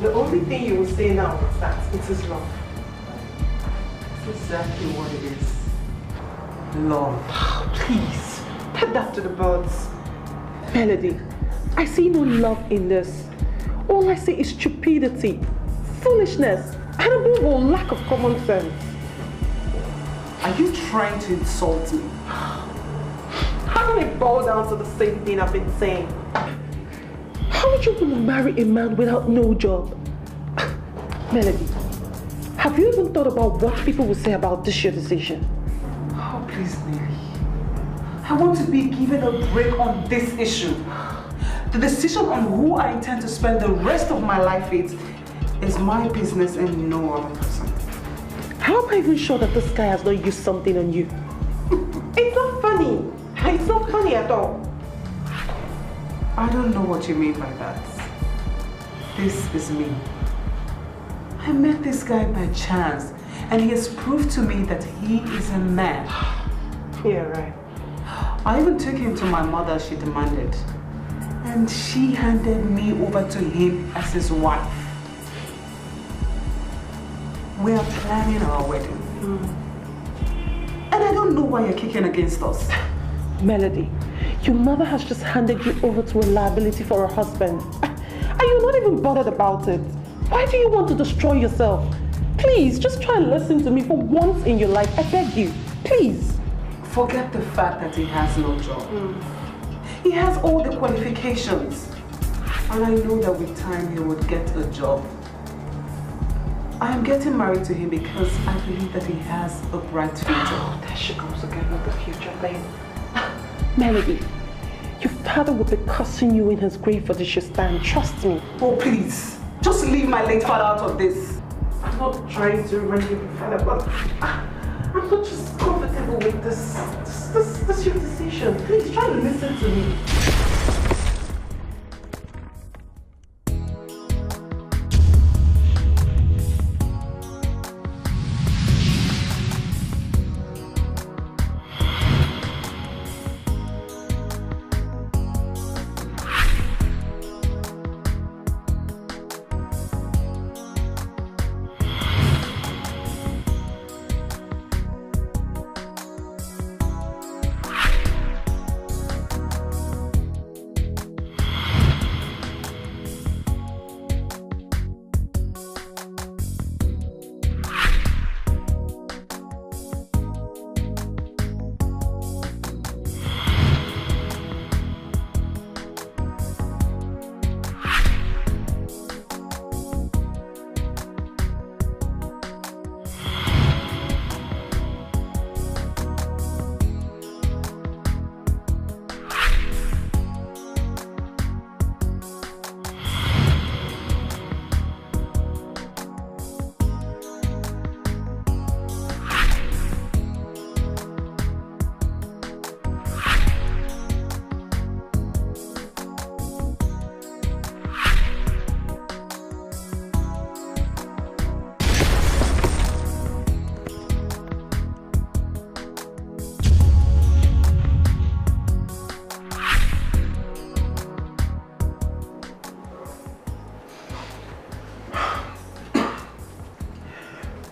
The only thing you will say now is that it is love. That's exactly what it is. Love. Please, put that to the birds. Melody, I see no love in this. All I see is stupidity, foolishness, and above all, lack of common sense. Are you trying to insult me? How do I boil down to the same thing I've been saying? How would you want to marry a man without no job? Melody, have you even thought about what people will say about this your decision? Oh, please, Nelly. I want to be given a break on this issue. The decision on who I intend to spend the rest of my life with is my business and no other person. How am I even sure that this guy has not used something on you? It's not funny. It's not funny at all. I don't know what you mean by that. This is me. I met this guy by chance, and he has proved to me that he is a man. Yeah, right. I even took him to my mother as she demanded, and she handed me over to him as his wife. We are planning our wedding. And I don't know why you're kicking against us. Melody, your mother has just handed you over to a liability for her husband. And you're not even bothered about it. Why do you want to destroy yourself? Please, just try and listen to me for once in your life. I beg you. Please. Forget the fact that he has no job. He has all the qualifications. And I know that with time he would get a job. I am getting married to him because I believe that he has a bright future. Oh, there she comes again with the future thing. Melody, your father will be cursing you in his grave for this you stand. Trust me. Oh, please. Just leave my late father out of this. I'm not trying to remind you of your father, but I'm not just comfortable with this your decision. Please try and listen to me.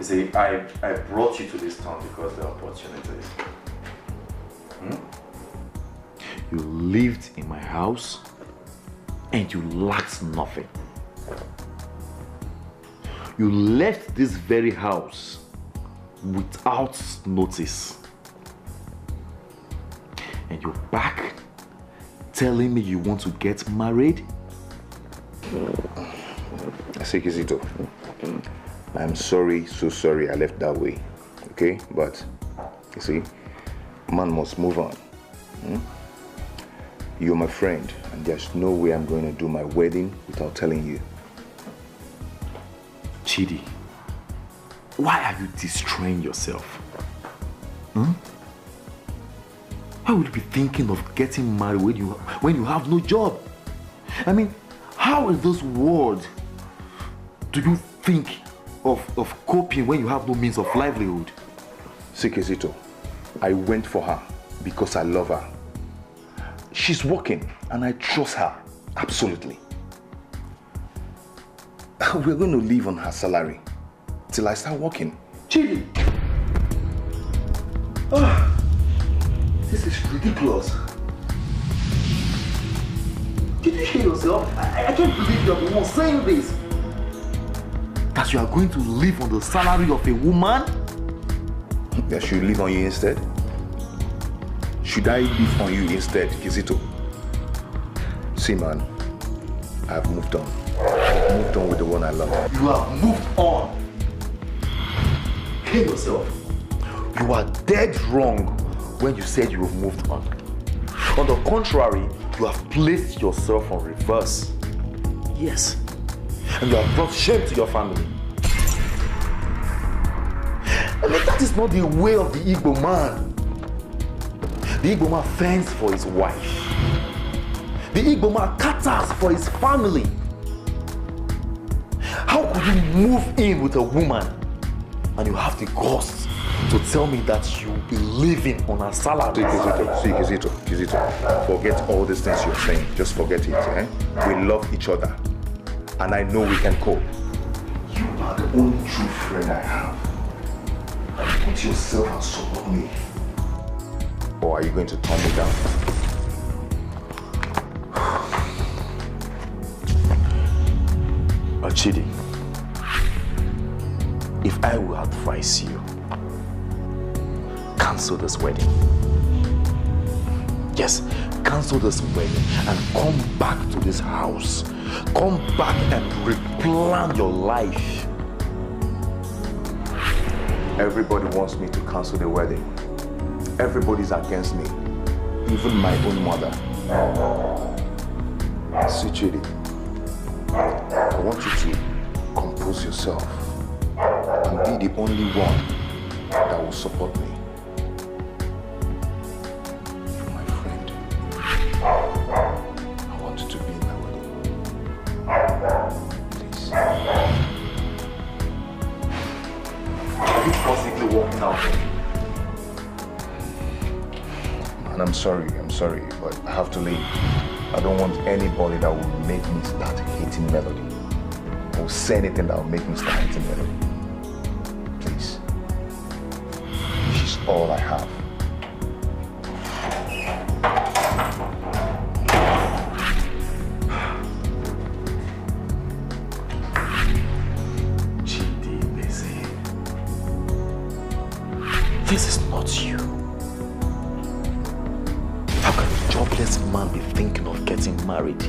See, I brought you to this town because the opportunities. You lived in my house and you lacked nothing. You left this very house without notice. And you're back telling me you want to get married? Sekizito, I'm sorry, so sorry I left that way, okay? But, you see, man must move on. You're my friend, and there's no way I'm going to do my wedding without telling you. Chidi, why are you destroying yourself? Why would you be thinking of getting married when you have no job? I mean, how in this world do you think of coping when you have no means of livelihood? Sekizito, I went for her because I love her. She's working and I trust her, absolutely. We're going to live on her salary till I start working. Chidi! Oh, this is ridiculous. Did you hear yourself? I can't believe you're the one saying this. That you are going to live on the salary of a woman? Yeah, should live on you instead? Should I live on you instead, Kizito? See, man, I've moved on. I've moved on with the one I love. You have moved on. Hear yourself. You are dead wrong when you said you have moved on. On the contrary, you have placed yourself on reverse. Yes. And you have brought shame to your family. I mean, that is not the way of the Igbo man. The Igbo man fends for his wife. The Igbo man catters for his family. How could you move in with a woman and you have the guts to tell me that you'll be living on a salary? Kizito, forget all these things you're saying. Just forget it, eh? We love each other. And I know we can cope. You are the only true friend I have. Put yourself and support me. Or are you going to turn me down? Chidi, if I will advise you, cancel this wedding. Yes, cancel this wedding and come back to this house. Come back and replan your life. Everybody wants me to cancel the wedding. Everybody's against me. Even my own mother. See, Chidi, I want you to compose yourself and be the only one that will support me. You're my friend. I want you to be in my wedding. Please. Are you possibly walking out? Man, I'm sorry, but I have to leave. I don't want anybody that will make me start hating Melody. Or say anything that will make me start hating Melody. Please. She's all I have. This is not you. How can a jobless man be thinking of getting married?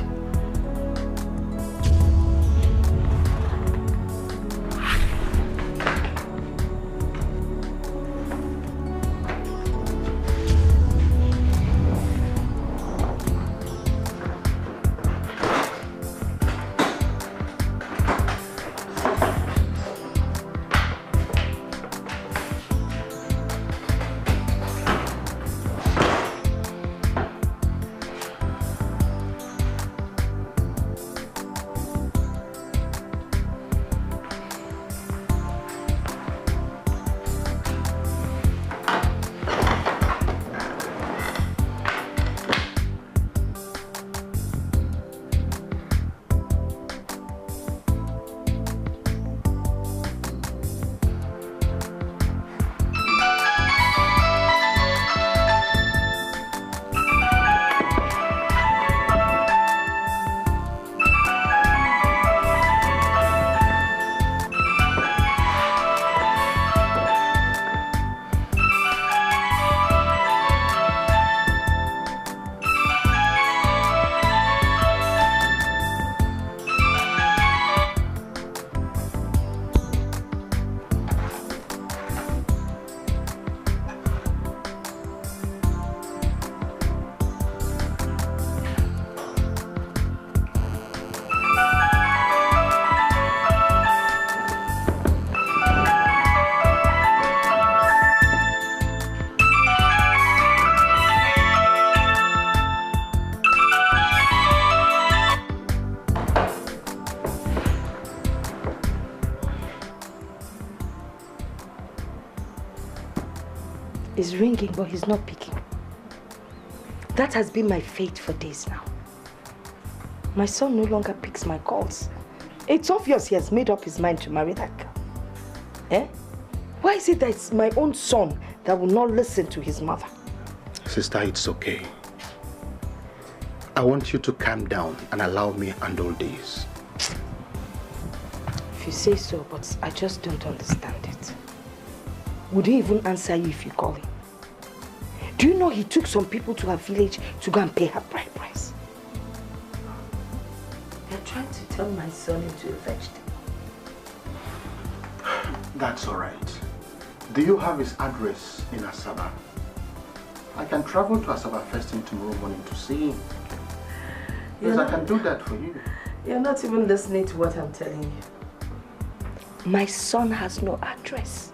He's ringing, but he's not picking. That has been my fate for days now. My son no longer picks my calls. It's obvious he has made up his mind to marry that girl. Eh? Why is it that it's my own son that will not listen to his mother? Sister, it's okay. I want you to calm down and allow me to handle this. If you say so, but I just don't understand it. Would he even answer you if you call him? Do you know he took some people to her village to go and pay her bride price? They're trying to turn my son into a vegetable. That's all right. Do you have his address in Asaba? I can travel to Asaba first thing tomorrow morning to see him. Yes, I can do that for you. You're not even listening to what I'm telling you. My son has no address.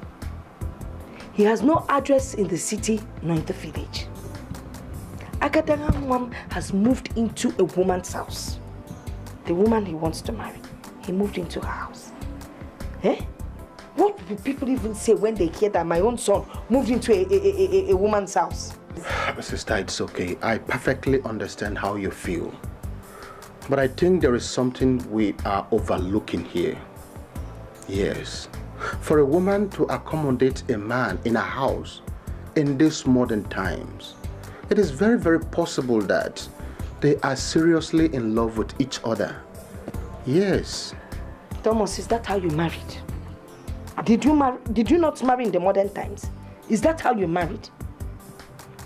He has no address in the city nor in the village. Akadaran mom has moved into a woman's house. The woman he wants to marry, he moved into her house. Eh? What will people even say when they hear that my own son moved into a woman's house? Sister, it's okay. I perfectly understand how you feel. But I think there is something we are overlooking here. Yes. For a woman to accommodate a man in a house in these modern times, it is very, very possible that they are seriously in love with each other. Yes. Thomas, is that how you married? Did you not marry in the modern times? Is that how you married?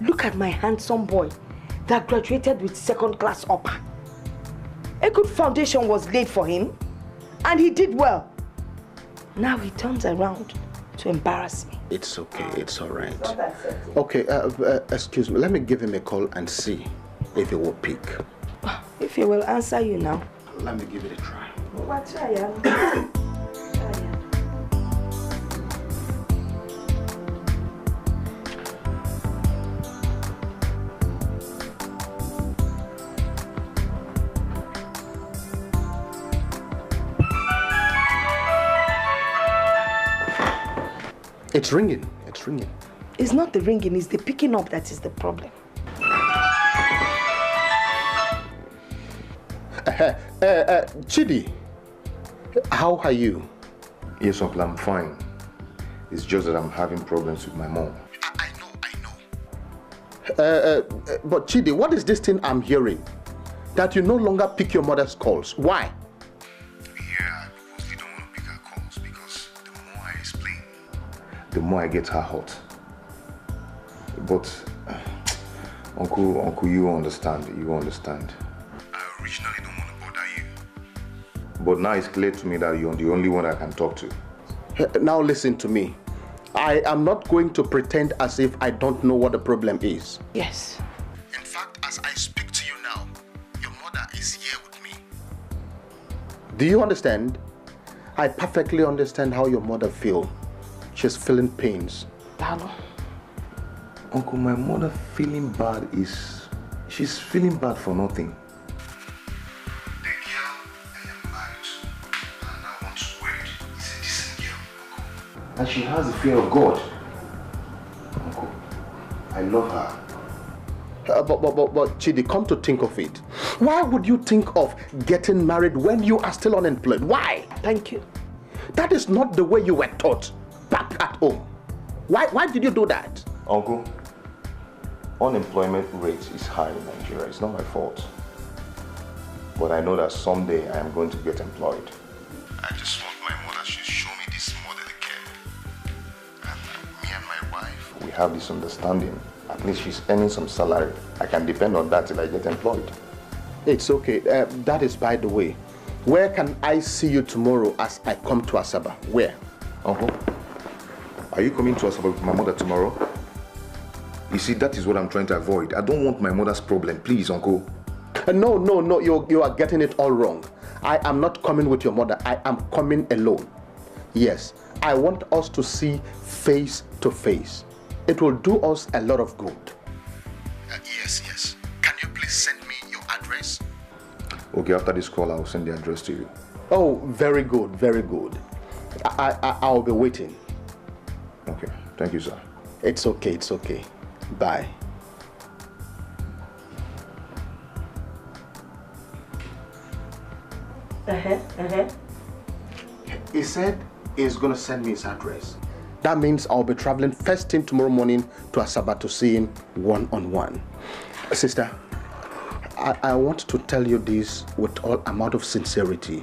Look at my handsome boy that graduated with second-class upper. A good foundation was laid for him, and he did well. Now he turns around to embarrass me. It's okay, it's all right. Okay, excuse me, let me give him a call and see if he will pick. If he will answer you now. Let me give it a try. What try? It's ringing, it's ringing. It's not the ringing, it's the picking up that is the problem. Chidi, how are you? Yes, Uncle, I'm fine. It's just that I'm having problems with my mom. I know. But Chidi, what is this thing I'm hearing? That you no longer pick your mother's calls. Why? Yeah, because they don't want to pick her calls because the more I explain, the more I get her hot. But, Uncle, you understand. I originally don't want to bother you. But now it's clear to me that you're the only one I can talk to. Now listen to me. I am not going to pretend as if I don't know what the problem is. Yes. In fact, as I speak to you now, your mother is here with me. Do you understand? I perfectly understand how your mother feels. She's feeling pains. Dalo. Uncle, my mother feeling bad is... She's feeling bad for nothing. The girl I am married to and I want to wed is a decent girl, Uncle. And she has the fear of God. Uncle, I love her. But Chidi, come to think of it. Why would you think of getting married when you are still unemployed? Why? Thank you. That is not the way you were taught back at home. Why did you do that? Uncle, unemployment rate is high in Nigeria. It's not my fault. But I know that someday I am going to get employed. I just want my mother to show me this motherly care. And me and my wife, we have this understanding. At least she's earning some salary. I can depend on that till I get employed. It's okay. That is by the way. Where can I see you tomorrow as I come to Asaba? Where? Uncle, are you coming to Asaba with my mother tomorrow? You see, that is what I'm trying to avoid. I don't want my mother's problem. Please, Uncle. No. You are getting it all wrong. I am not coming with your mother. I am coming alone. Yes, I want us to see face to face. It will do us a lot of good. Yes. Can you please send me your address? Okay, after this call, I'll send the address to you. Oh, very good. I'll be waiting. Okay, thank you, sir. It's okay. Bye. He said he's going to send me his address. That means I'll be traveling first thing tomorrow morning to Asaba to see him one-on-one. Sister, I want to tell you this with all amount of sincerity.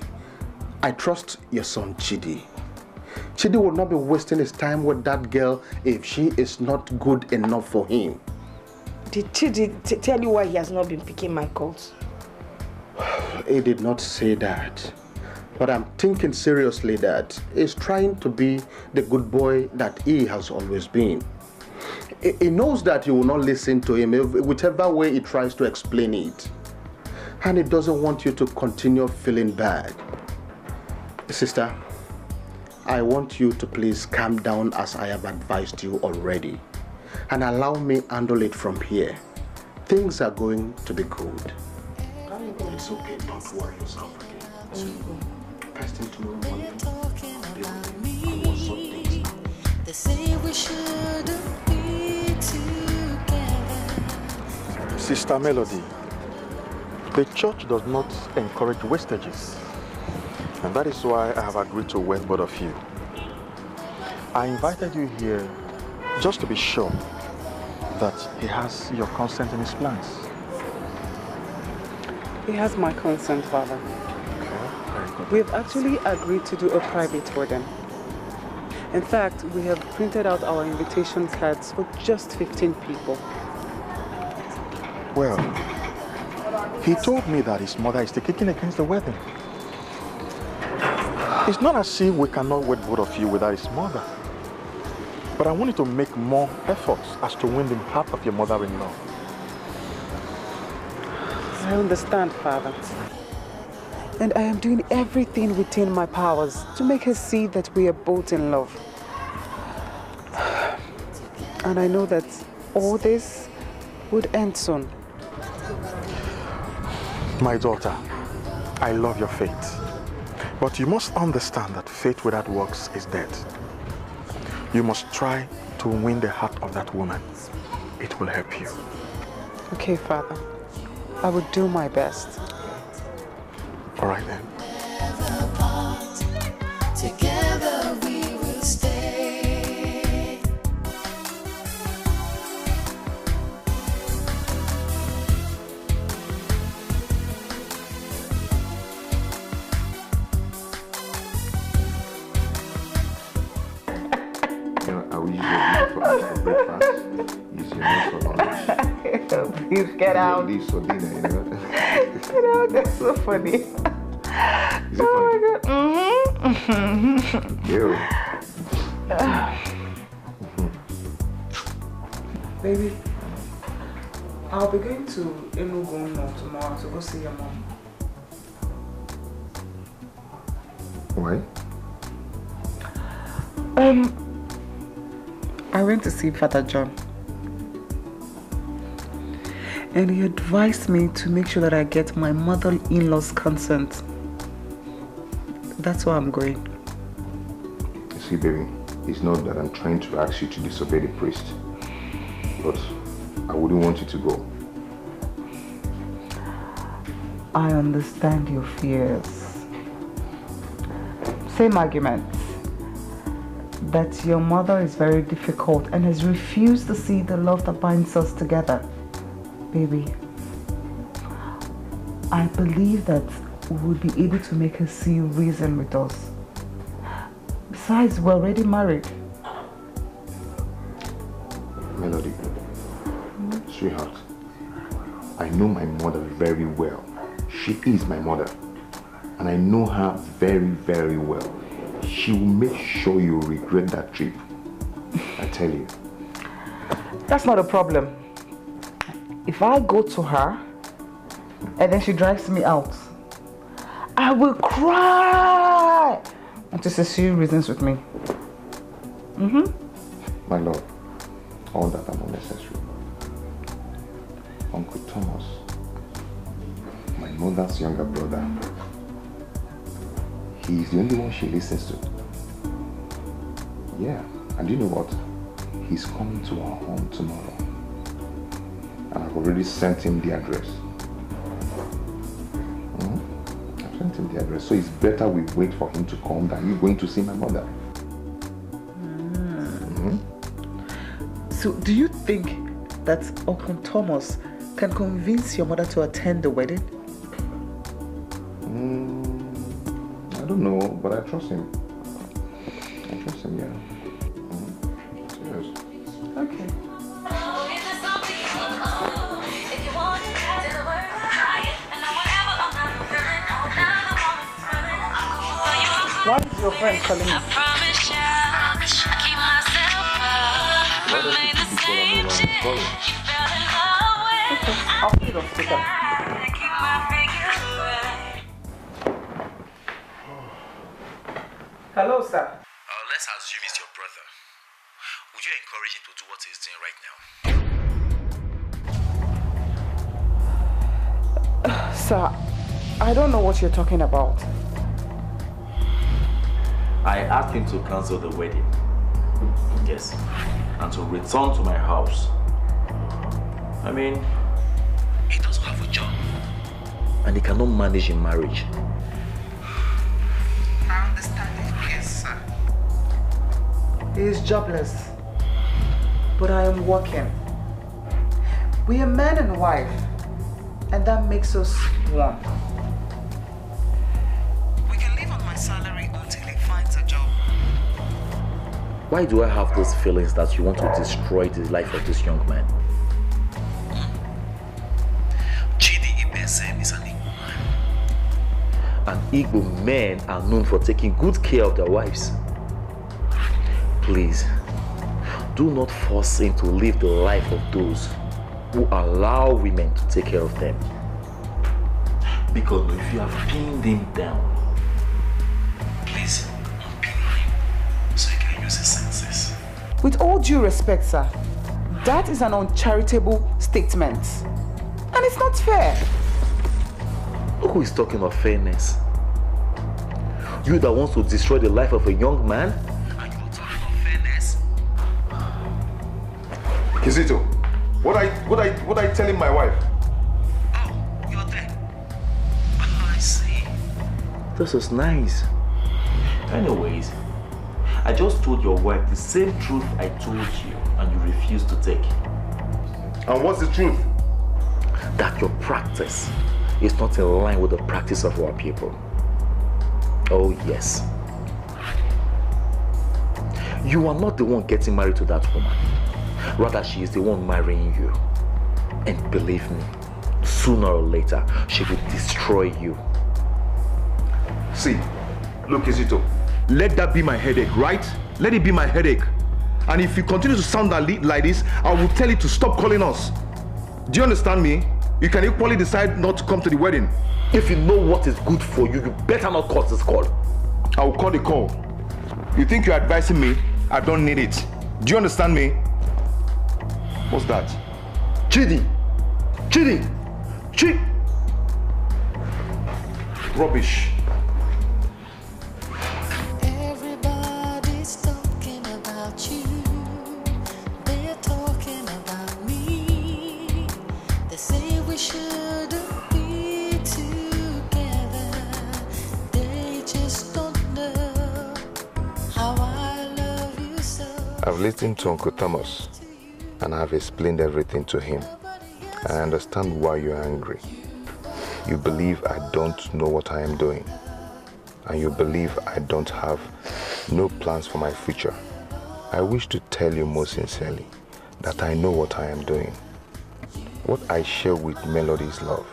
I trust your son Chidi. Chidi will not be wasting his time with that girl if she is not good enough for him. Did Chidi tell you why he has not been picking my calls? He did not say that. But I'm thinking seriously that he's trying to be the good boy that he has always been. He knows that you will not listen to him, whichever way he tries to explain it. And he doesn't want you to continue feeling bad. Sister, I want you to please calm down as I have advised you already. And allow me handle it from here. Things are going to be good. It's okay, don't worry yourself again. First thing tomorrow morning, I will sort things out. They say we shouldn't be together. Sister Melody, the church does not encourage wastages. And that is why I have agreed to wed both of you. I invited you here just to be sure that he has your consent in his plans. He has my consent, Father. We have actually agreed to do a private wedding. In fact, we have printed out our invitation cards for just 15 people. Well, he told me that his mother is still kicking against the wedding. It's not as if we cannot wed both of you without his mother. But I wanted to make more efforts as to win the heart of your mother-in-law. I understand, Father. And I am doing everything within my powers to make her see that we are both in love. And I know that all this would end soon. My daughter, I love your faith. But you must understand that faith without works is dead. You must try to win the heart of that woman. It will help you. Okay, Father. I will do my best. All right then. Together we will stay. I will use your for breakfast. Use your meat for lunch. Please get out. Leave for dinner, you know. You know, that's so funny. Is it funny? My God. Ew. Baby, I'll be going to Enugu tomorrow to go see your mom. Why? I went to see Father John. And he advised me to make sure that I get my mother-in-law's consent. That's why I'm going. You see, baby, it's not that I'm trying to ask you to disobey the priest. But I wouldn't want you to go. I understand your fears. Same argument. That your mother is very difficult and has refused to see the love that binds us together. Baby, I believe that we would be able to make her see reason with us. Besides, we're already married. Melody, sweetheart, I know my mother very well. She is my mother. And I know her very, very well. She will make sure you regret that trip. I tell you. That's not a problem. If I go to her and then she drives me out, I will cry until she sees reasons with me. My love, all that are unnecessary. Uncle Thomas, my mother's younger brother, he is the only one she listens to. Yeah, and you know what? He's coming to our home tomorrow. And I've already sent him the address. sent him the address. So it's better we wait for him to come than you going to see my mother. So do you think that Uncle Thomas can convince your mother to attend the wedding? I don't know, but I trust him. I trust him, yeah. Yes. Okay. Why is your friend calling me? I'll put it on speaker. Hello, sir. Let's assume it's your brother. Would you encourage him to do what he's doing right now? Sir, I don't know what you're talking about. I asked him to cancel the wedding. Yes. And to return to my house. I mean, he doesn't have a job. And he cannot manage a marriage. I understand it, yes, sir. He is jobless. But I am working. We are man and wife. And that makes us one. We can live on my salary until he finds a job. Why do I have those feelings that you want to destroy the life of this young man? Chidi Ibesem is an Igbo man. And Igbo men are known for taking good care of their wives. Please, do not force him to live the life of those who allow women to take care of them. Because if you have pinned him down, please, unpin him so he can use his senses. With all due respect, sir, that is an uncharitable statement. And it's not fair. Who is talking of fairness? You that wants to destroy the life of a young man? And you are talking of fairness? Kizito, what I telling my wife? Oh, you're there. I see. This is nice. Anyways, I just told your wife the same truth I told you and you refused to take. And what's the truth? That your practice is not in line with the practice of our people. Oh yes. You are not the one getting married to that woman. Rather, she is the one marrying you. And believe me, sooner or later, she will destroy you. See, look, Kizito, let that be my headache, right? Let it be my headache. And if you continue to sound like this, I will tell you to stop calling us. Do you understand me? You can equally decide not to come to the wedding. If you know what is good for you, you better not call this call. I will call the call. You think you're advising me? I don't need it. Do you understand me? What's that? Chidi! Chidi! Chidi! Rubbish. Everybody's talking about you. They're talking about me. They say we shouldn't be together. They just don't know how I love you so. I've listened to Uncle Thomas and I've explained everything to him. I understand why you're angry. You believe I don't know what I am doing. And you believe I don't have no plans for my future. I wish to tell you most sincerely that I know what I am doing. What I share with Melody is love.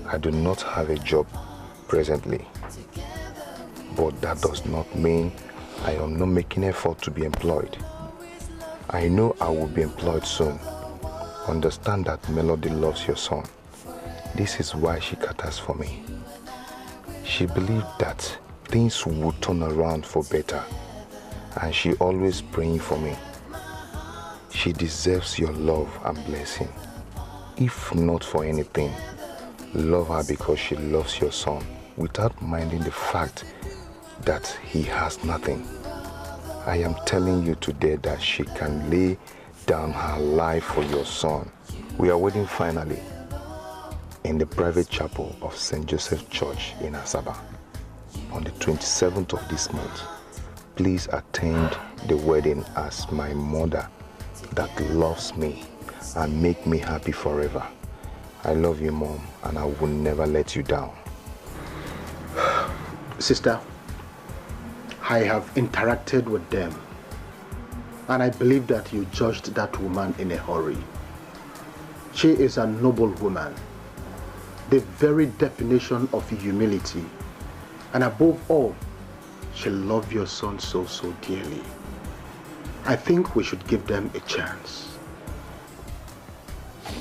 I do not have a job presently. But that does not mean I am not making effort to be employed. I know I will be employed soon. Understand that Melody loves your son. This is why she caters for me. She believed that things would turn around for better, and she always praying for me. She deserves your love and blessing. If not for anything, love her because she loves your son without minding the fact that he has nothing. I am telling you today that she can lay down her life for your son. We are waiting finally. in the private chapel of St. Joseph Church in Asaba on the 27th of this month. Please attend the wedding as my mother that loves me and make me happy forever. I love you, Mom, and I will never let you down. Sister, I have interacted with them, and I believe that you judged that woman in a hurry. She is a noble woman, the very definition of humility, and above all, she loved your son so dearly. I think we should give them a chance. If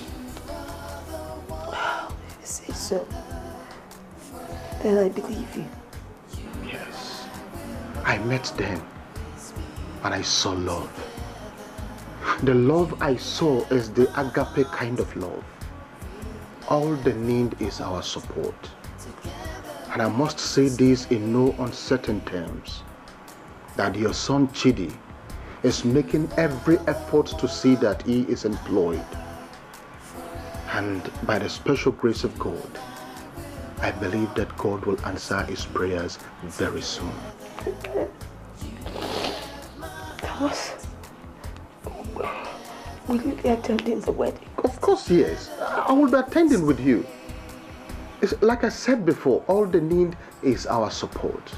you say so, then I believe you. Yes, I met them and I saw love. The love I saw is the agape kind of love. All they need is our support. And I must say this in no uncertain terms, that your son Chidi is making every effort to see that he is employed. And by the special grace of God, I believe that God will answer his prayers very soon. Thomas, will you be attending the wedding? Of course, yes. I will be attending with you. It's like I said before, all they need is our support.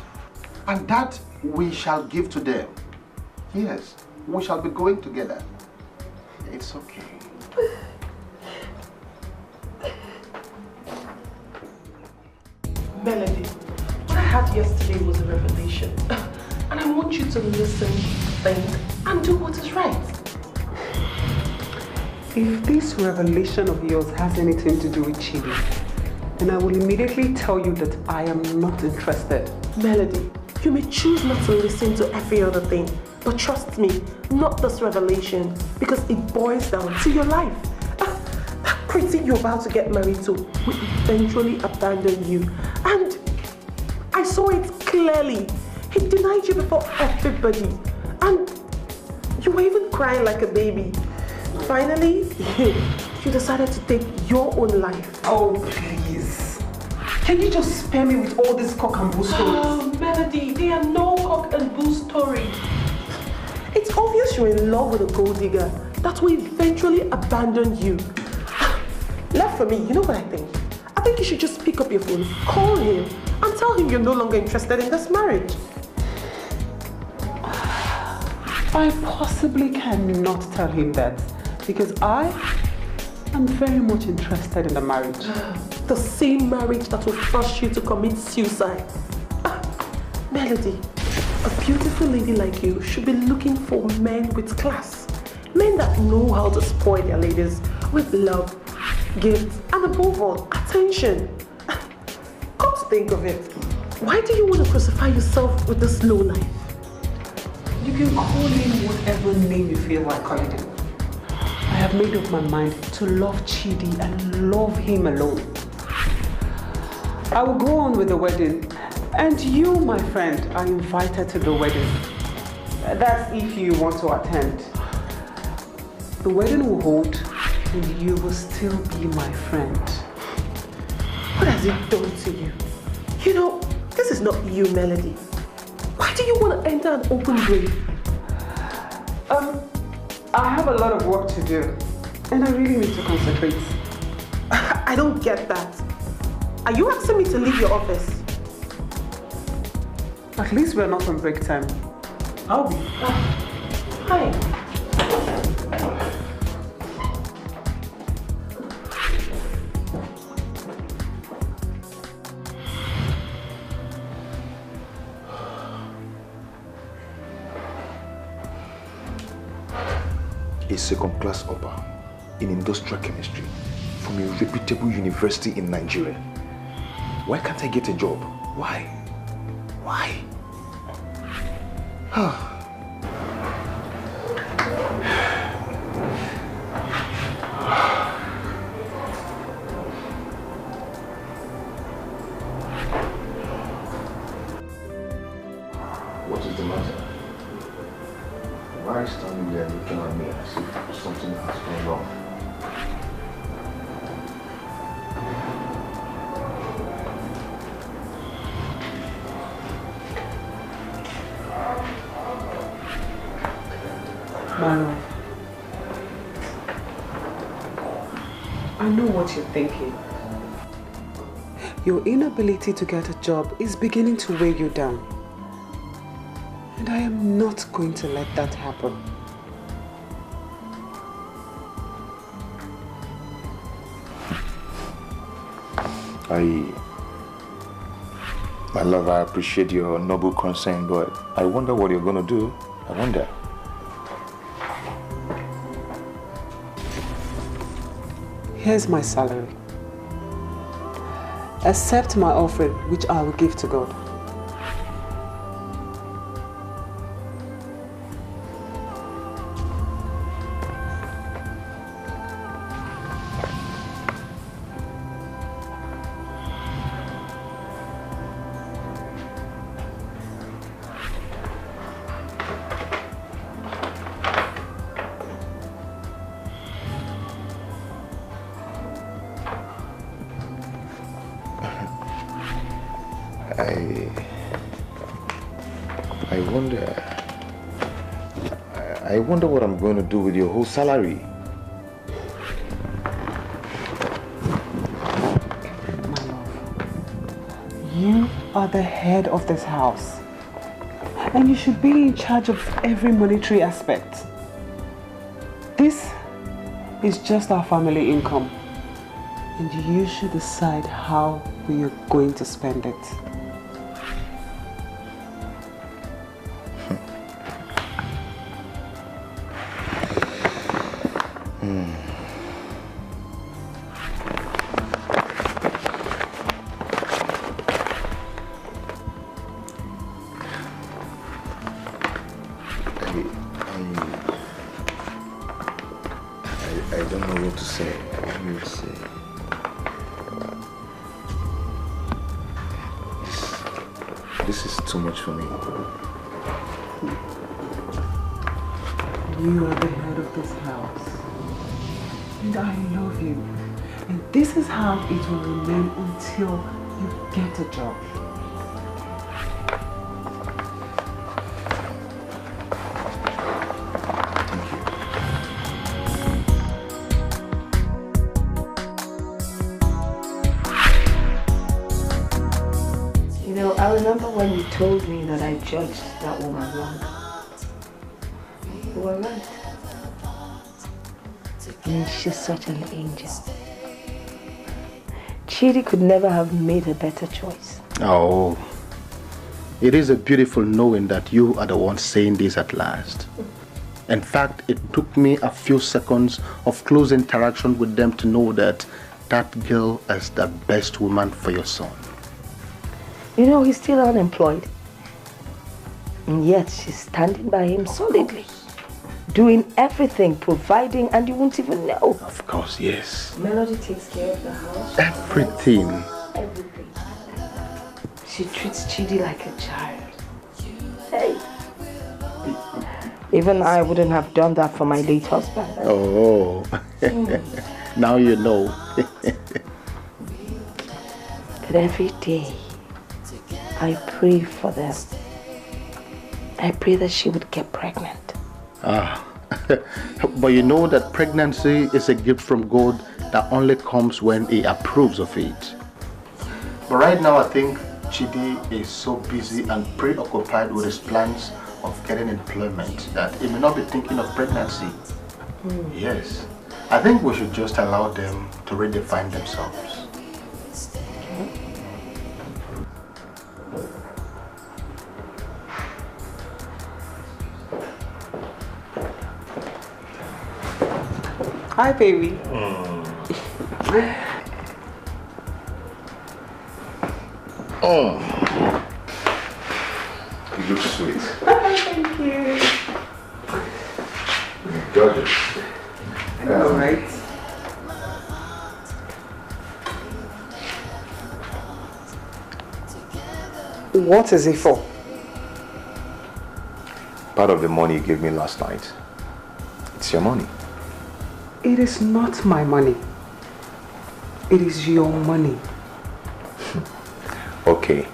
And that we shall give to them. Yes, we shall be going together. It's okay. Melody, what I had yesterday was a revelation. And I want you to listen, think, and do what is right. If this revelation of yours has anything to do with Chidi, then I will immediately tell you that I am not interested. Melody, you may choose not to listen to every other thing, but trust me, not this revelation, because it boils down to your life. That crazy you're about to get married to will eventually abandon you. And I saw it clearly. He denied you before everybody. And you were even crying like a baby. Finally, you decided to take your own life. Oh, please. Can you just spare me with all these cock and bull stories? Oh, Melody, they are no cock and bull stories. It's obvious you're in love with a gold digger that will eventually abandon you. Left for me, you know what I think? I think you should just pick up your phone, call him, and tell him you're no longer interested in this marriage. I possibly cannot tell him that because I am very much interested in the marriage. The same marriage that will force you to commit suicide. Melody, a beautiful lady like you should be looking for men with class. Men that know how to spoil their ladies with love, gifts, and above all, attention. Come to think of it, why do you want to crucify yourself with this low life? You can call him whatever name you feel like calling him. I have made up my mind to love Chidi and love him alone. I will go on with the wedding, and you, my friend, are invited to the wedding. That's if you want to attend. The wedding will hold, and you will still be my friend. What has it done to you? You know, this is not you, Melody. Why do you want to enter an open grave? I have a lot of work to do, and I really need to concentrate. I don't get that. Are you asking me to leave your office? At least we're not on break time. I'll be. Hi. A second-class upper in industrial chemistry from a reputable university in Nigeria. Why can't I get a job? Why? Why? What is the matter? Why are you standing there looking at me as if something has gone wrong? My love, I know what you're thinking. Your inability to get a job is beginning to weigh you down. And I am not going to let that happen. My love, I appreciate your noble concern, but I wonder what you're gonna do. I wonder. Here's my salary. Accept my offering, which I will give to God. I wonder what I'm going to do with your whole salary. My love, you are the head of this house. And you should be in charge of every monetary aspect. This is just our family income. And you should decide how we are going to spend it. I don't know what to say. Let me see. This is too much for me. You are the head of this house. And I love you. And this is how it will remain until you get a job. I remember when you told me that I judged that woman wrong. You were right. And she's such an angel. Chidi could never have made a better choice. Oh, it is a beautiful knowing that you are the one saying this at last. In fact, it took me a few seconds of close interaction with them to know that that girl is the best woman for your son. You know, he's still unemployed. And yet she's standing by him solidly. Doing everything, providing, and you won't even know. Of course, yes. Melody takes care of the house. Everything. Everything. She treats Chidi like a child. Hey. Even I wouldn't have done that for my late husband. Oh. Now you know. But every day, I pray for them. I pray that she would get pregnant. But you know that pregnancy is a gift from God that only comes when He approves of it. But right now I think Chidi is so busy and preoccupied with his plans of getting employment that he may not be thinking of pregnancy. Yes. I think we should just allow them to redefine themselves. Hi, baby. Oh, you look sweet. Thank you. Gorgeous. I know, right? What is it for? Part of the money you gave me last night. It's your money. It is not my money. It is your money. Okay,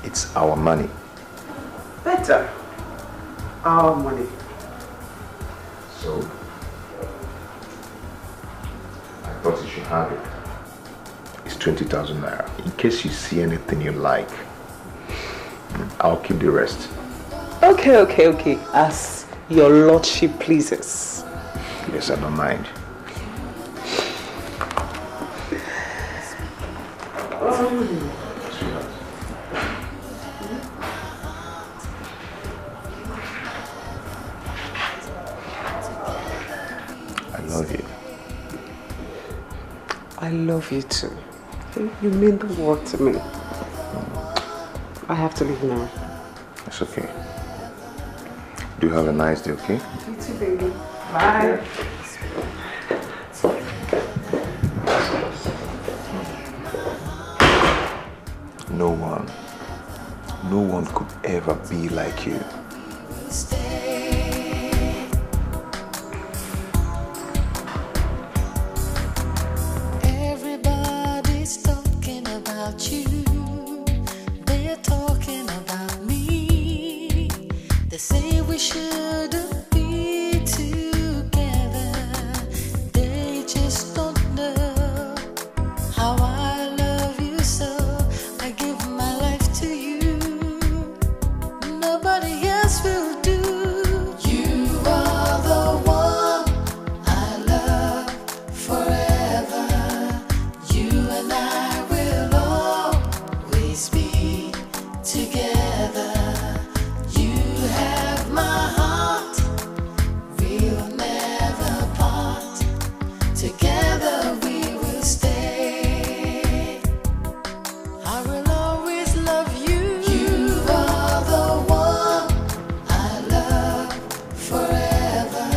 it's our money. Better. Our money. So, I thought you should have it. It's 20,000 naira. In case you see anything you like, I'll keep the rest. Okay. As your lordship pleases. Yes, I don't mind. I love you. I love you too. You mean the world to me. I have to leave now. It's okay. Do have a nice day, okay? You too, baby. Bye. No one could ever be like you. Everybody's talking about you. They're talking about me. They say we shouldn't be together. They just don't know how I love you so. I give my life to you. Nobody else will do. You are the one I love forever. You and I will always be together. You have my heart. We'll never part. Together we will stay. I will always love you. You are the one I love forever.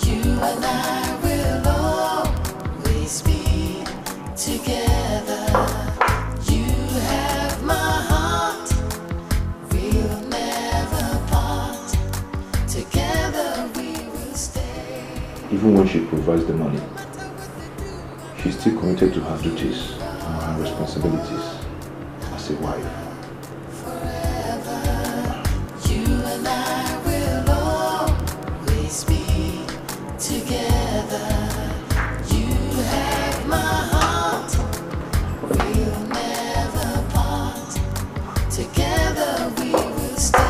You and I will always be together. You have my heart. We'll never part. Together we will stay. Even when she provides the money, she's still committed to her duties and her responsibilities as a wife. You and I will always be together. You have my heart. We'll never part. Together we will stay.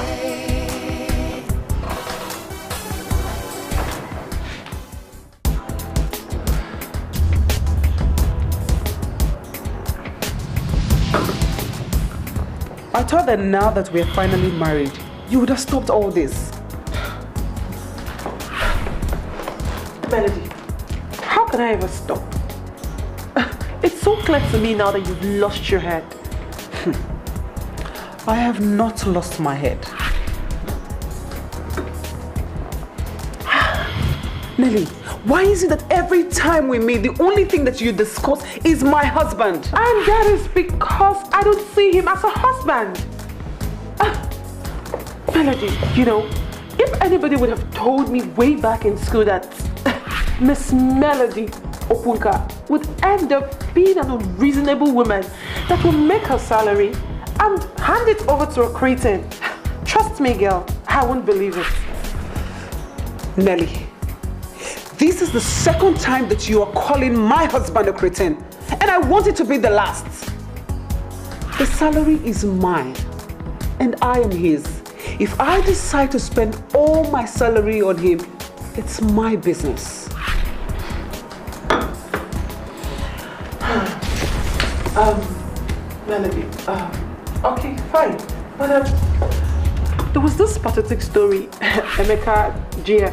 I thought that now that we're finally married, you would have stopped all this. Melody, how can I ever stop? It's so clear to me now that you've lost your head. I have not lost my head. Nelly, why is it that every time we meet, the only thing that you discuss is my husband? And that is because I don't see him as a husband. Melody, you know, if anybody would have told me way back in school that Miss Melody Opunka would end up being an unreasonable woman that will make her salary and hand it over to a cretin, trust me, girl, I won't believe it. Nelly, this is the second time that you are calling my husband a cretin, and I want it to be the last. The salary is mine, and I am his. If I decide to spend all my salary on him, it's my business. Melody, okay, fine. But there was this pathetic story Emeka GF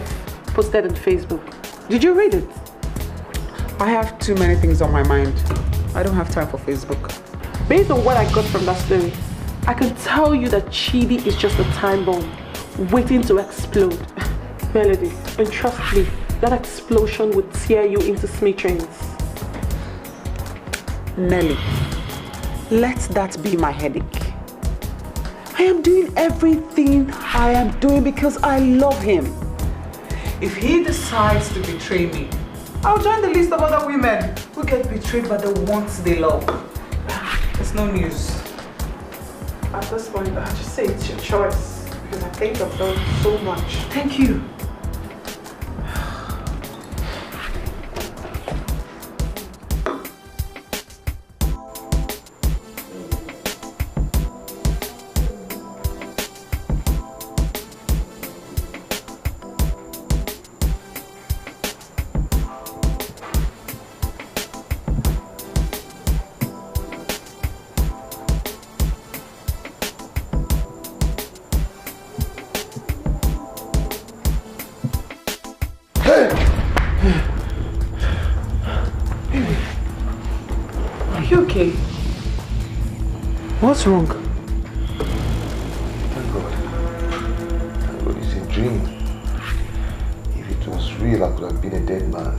posted on Facebook. Did you read it? I have too many things on my mind. I don't have time for Facebook. Based on what I got from that story, I can tell you that Chidi is just a time bomb waiting to explode. Melody, and trust me, that explosion would tear you into smithereens. Nelly, let that be my headache. I am doing everything I am doing because I love him. If he decides to betray me, I'll join the list of other women who get betrayed by the ones they love. It's no news. At this point, I just say it's your choice because I think I've done so much. Thank you. What's wrong? Thank God. Thank God it's a dream. If it was real, I could have been a dead man.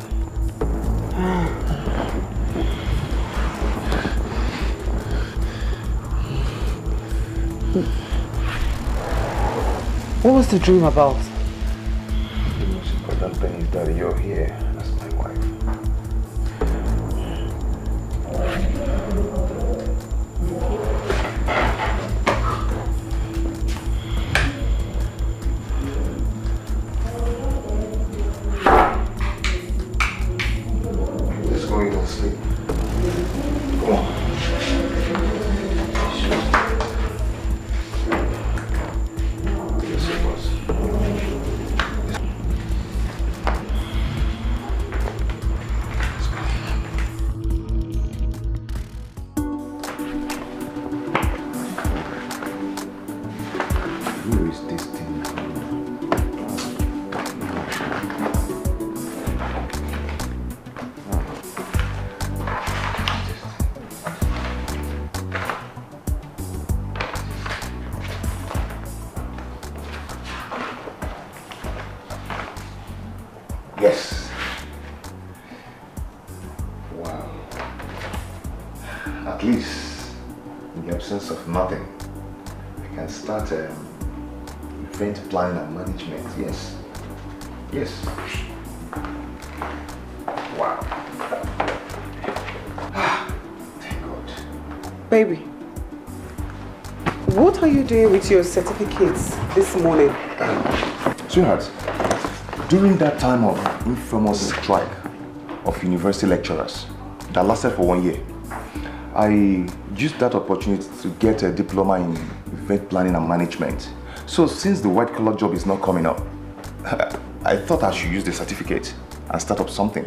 What was the dream about? The most important thing is that you're here as my wife. Let's go in and sleep. Come on. Yes, it was. Who is this thing now? Yes. Wow. At least, in the absence of nothing, I can start event planning and management. Yes. Yes. Wow. Thank God. Baby, what are you doing with your certificates this morning? Sweetheart, during that time of infamous strike of university lecturers that lasted for 1 year, I used that opportunity to get a diploma in event planning and management. So since the white collar job is not coming up, I thought I should use the certificate and start up something.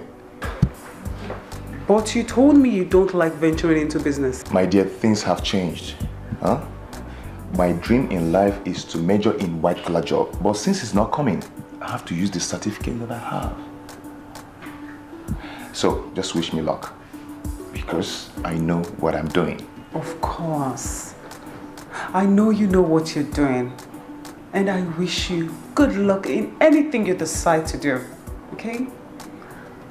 But you told me you don't like venturing into business. My dear, things have changed. Huh? My dream in life is to major in white collar job, but since it's not coming, I have to use the certificate that I have. So just wish me luck, because I know what I'm doing. Of course. I know you know what you're doing. And I wish you good luck in anything you decide to do. Okay?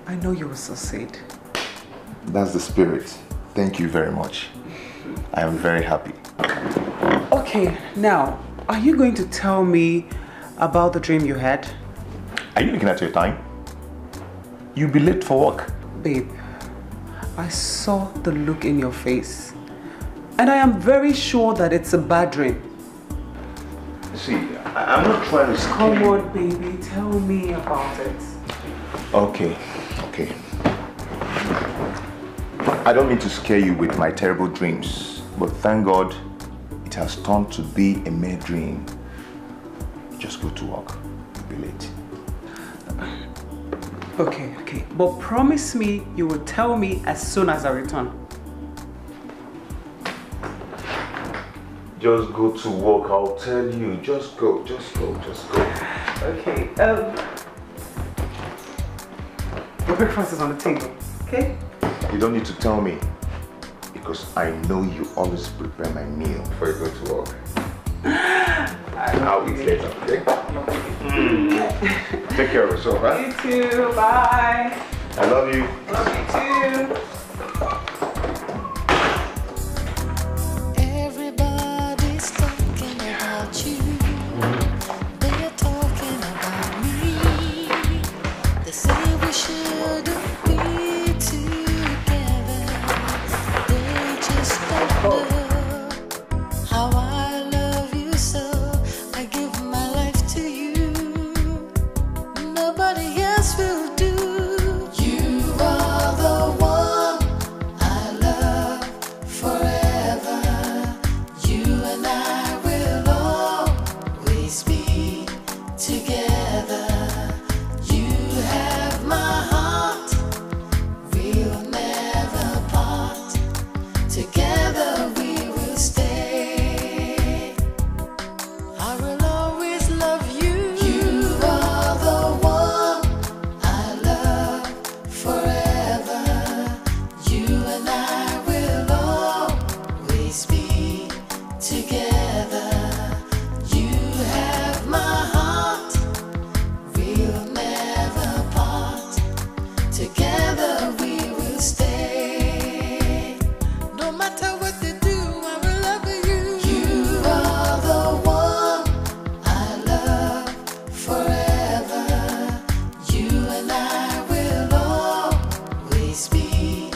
I know you will succeed. That's the spirit. Thank you very much. I am very happy. Okay, now, are you going to tell me about the dream you had? Are you looking at your time? You'll be late for work. Babe, I saw the look in your face. And I am very sure that it's a bad dream. See, I'm not trying to scare Come you. on, baby, tell me about it. Okay. I don't mean to scare you with my terrible dreams, but thank God it has turned to be a mere dream. Just go to work. You'll be late. Okay. But promise me you will tell me as soon as I return. Just go to work, I'll tell you. Just go. Okay, your breakfast is on the table, okay? You don't need to tell me, because I know you always prepare my meal before you go to work. I'll eat later, okay? Take care of yourself, huh? You too, bye. I love you. Love you too. Everybody's talking about you. They're talking about me. They say we shouldn't be together. They just don't know how I love you so. I give my life to you. Nobody else will do. You are the one together. You have my heart, we'll never part. Together we will stay. No matter what they do, I will love you. You are the one I love forever. You and I will always be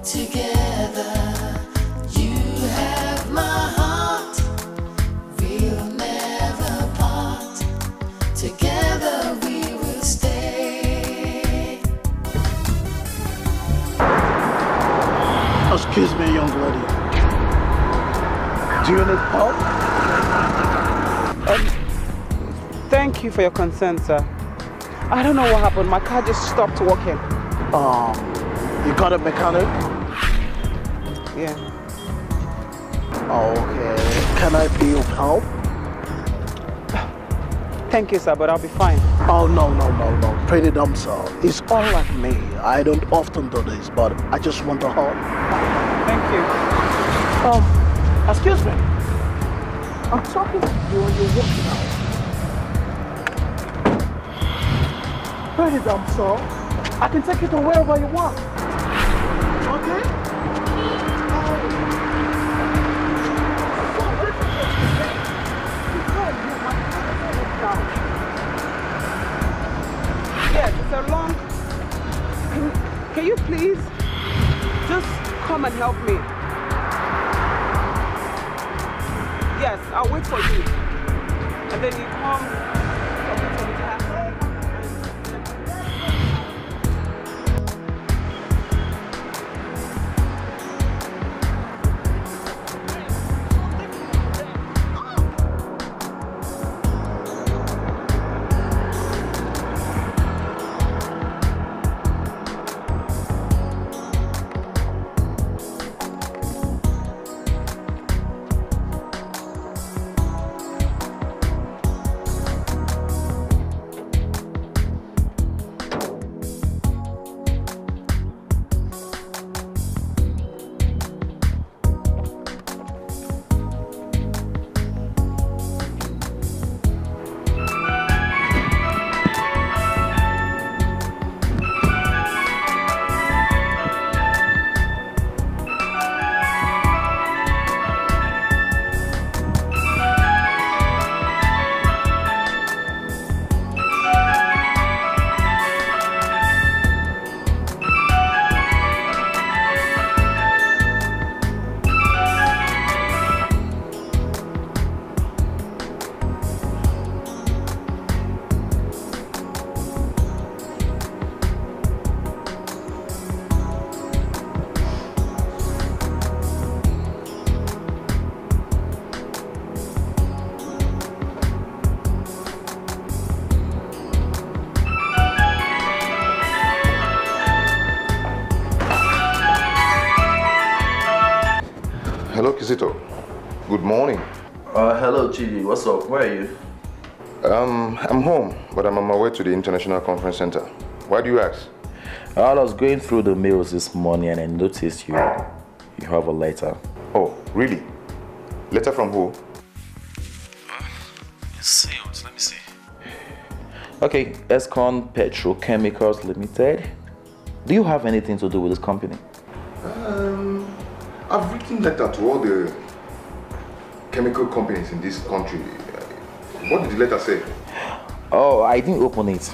together. You have my heart, we'll never part. Together we will stay. Excuse me, young lady. Do you need help? Thank you for your concern, sir. I don't know what happened. My car just stopped working. You got a mechanic? Yeah. Okay. Can I be of help? Thank you, sir, but I'll be fine. Oh, no. Pretty dumb, sir. It's unlike me. I don't often do this, but I just want to help. Thank you. Excuse me. I'm talking to you and you're walking out. Pretty dumb, sir. I can take you to wherever you want. Okay? Yes, it's a long... Can you please just come and help me? Yes, I'll wait for you. And then you come to the taxi. Hello, Kizito. Good morning. Hello, Chidi. What's up? Where are you? I'm home, but I'm on my way to the International Conference Center. Why do you ask? I was going through the mails this morning and I noticed you have a letter. Oh, really? Letter from who? It's sealed. Let me see. Okay, Escon Petrochemicals Limited. Do you have anything to do with this company? I've written letter to all the chemical companies in this country. What did the letter say? Oh, I didn't open it.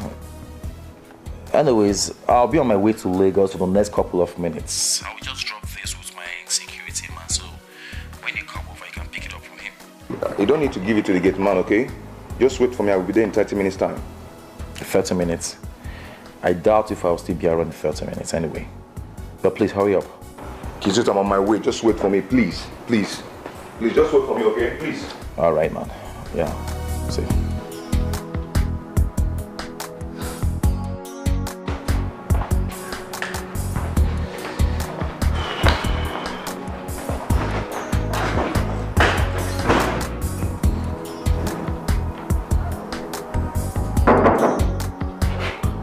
Anyways, I'll be on my way to Lagos for the next couple of minutes. I will just drop this with my security man, so when you come over, you can pick it up from him. You don't need to give it to the gate man, okay? Just wait for me. I will be there in 30 minutes time. 30 minutes? I doubt if I'll still be around in 30 minutes anyway. But please hurry up. Kizito, I'm on my way. Just wait for me, please. Please. Please, just wait for me, okay? Please. All right, man. Yeah. See you.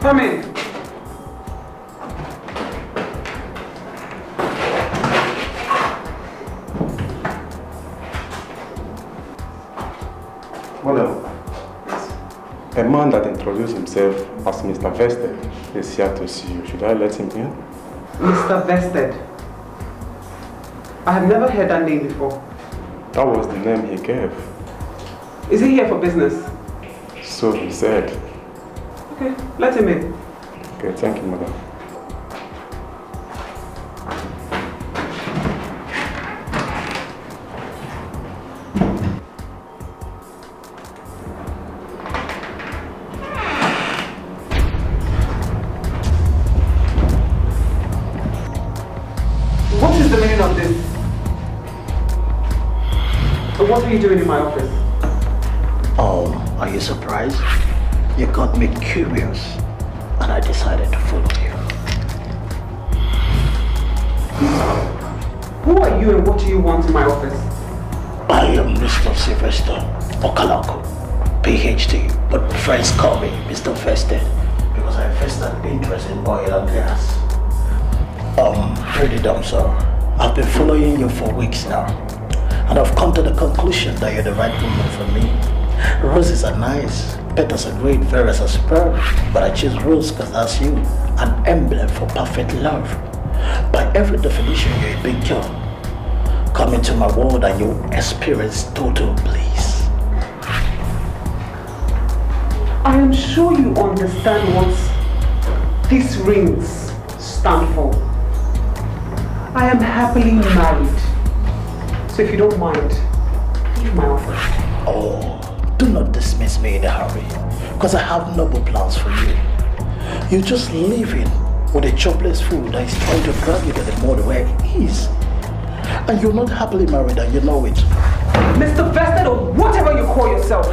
Come in. Madam, a man that introduced himself as Mr. Vested is here to see you. Should I let him in? Mr. Vested? I have never heard that name before. That was the name he gave. Is he here for business? So he said. Okay, let him in. Okay, thank you, madam. What is the meaning of this? What are you doing in my office? Oh, are you surprised? You got me curious, and I decided to follow you. Who are you and what do you want in my office? I am Mr. Sylvester Okalako, PhD, but friends call me Mr. Vested because I first had interest in oil and gas. Pretty dumb, sir. I've been following you for weeks now, and I've come to the conclusion that you're the right woman for me. Roses are nice, petals are great, flowers are superb, but I choose rose because that's you, an emblem for perfect love. By every definition, you're a big girl. Come into my world and you experience total bliss. I am sure you understand what these rings stand for. I am happily married. So if you don't mind, leave my office. Oh, do not dismiss me in a hurry, because I have noble plans for you. You're just living with a jobless fool that is trying to drag you to the mud where it is. And you're not happily married and you know it. Mr. Vested or whatever you call yourself,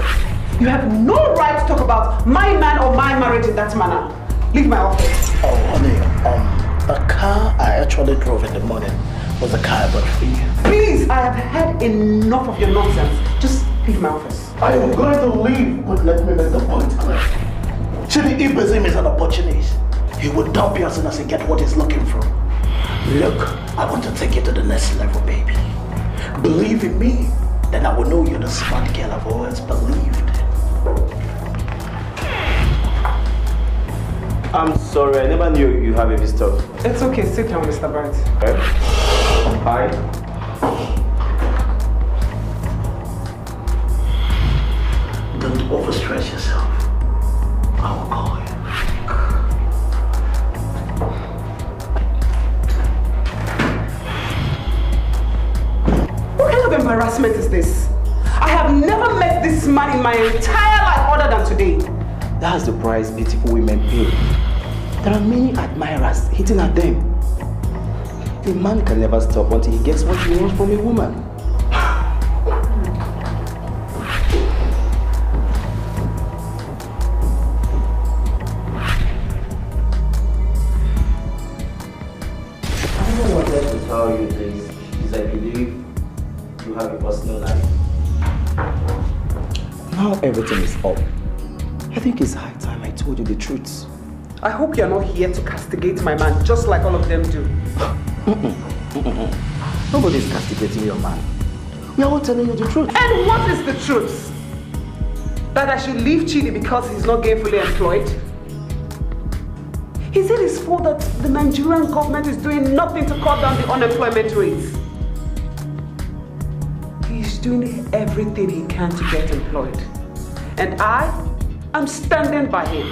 you have no right to talk about my man or my marriage in that manner. Leave my office. Oh, honey, the car I actually drove in the morning was the car I bought for you. Please, I have had enough of your nonsense. Just leave my office. I am going to leave, but let me make the point clear. Chidi Ibezim is an opportunist. He will dump you as soon as he gets what he's looking for. Look, I want to take you to the next level, baby. Believe in me, then I will know you're the smart girl I've always believed. I'm sorry, I never knew you have a visitor. It's okay, sit down, Mr. Bright. Okay. Hi. Don't overstress yourself. I will call you. What kind of embarrassment is this? I have never met this man in my entire life other than today. That's the price beautiful women pay. There are many admirers hitting at them. A man can never stop until he gets what he wants from a woman. I wanted to tell you this is I believe you have a personal life. Now everything is up. I think it's high time I told you the truth. I hope you're not here to castigate my man just like all of them do. Nobody's castigating your man. We are all telling you the truth. And what is the truth? That I should leave Chidi because he's not gainfully employed? Is it his fault that the Nigerian government is doing nothing to cut down the unemployment rates? He's doing everything he can to get employed. And I'm standing by him.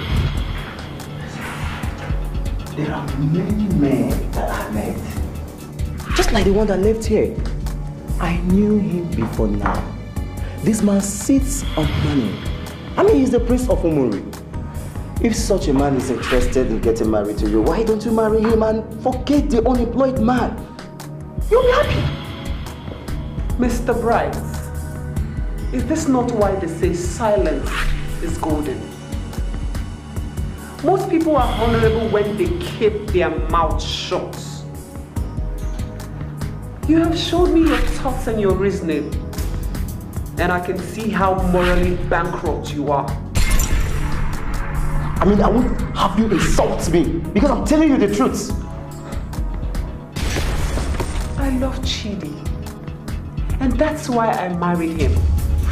There are many men that I met. Just like the one that left here. I knew him before now. This man sits on money. I mean, he's the prince of Umuri. If such a man is interested in getting married to you, why don't you marry him and forget the unemployed man? You'll be happy. Mr. Bright, is this not why they say silence is golden? Most people are honorable when they keep their mouths shut. You have showed me your thoughts and your reasoning, and I can see how morally bankrupt you are. I mean, I won't have you insult me because I'm telling you the truth. I love Chidi, and that's why I married him,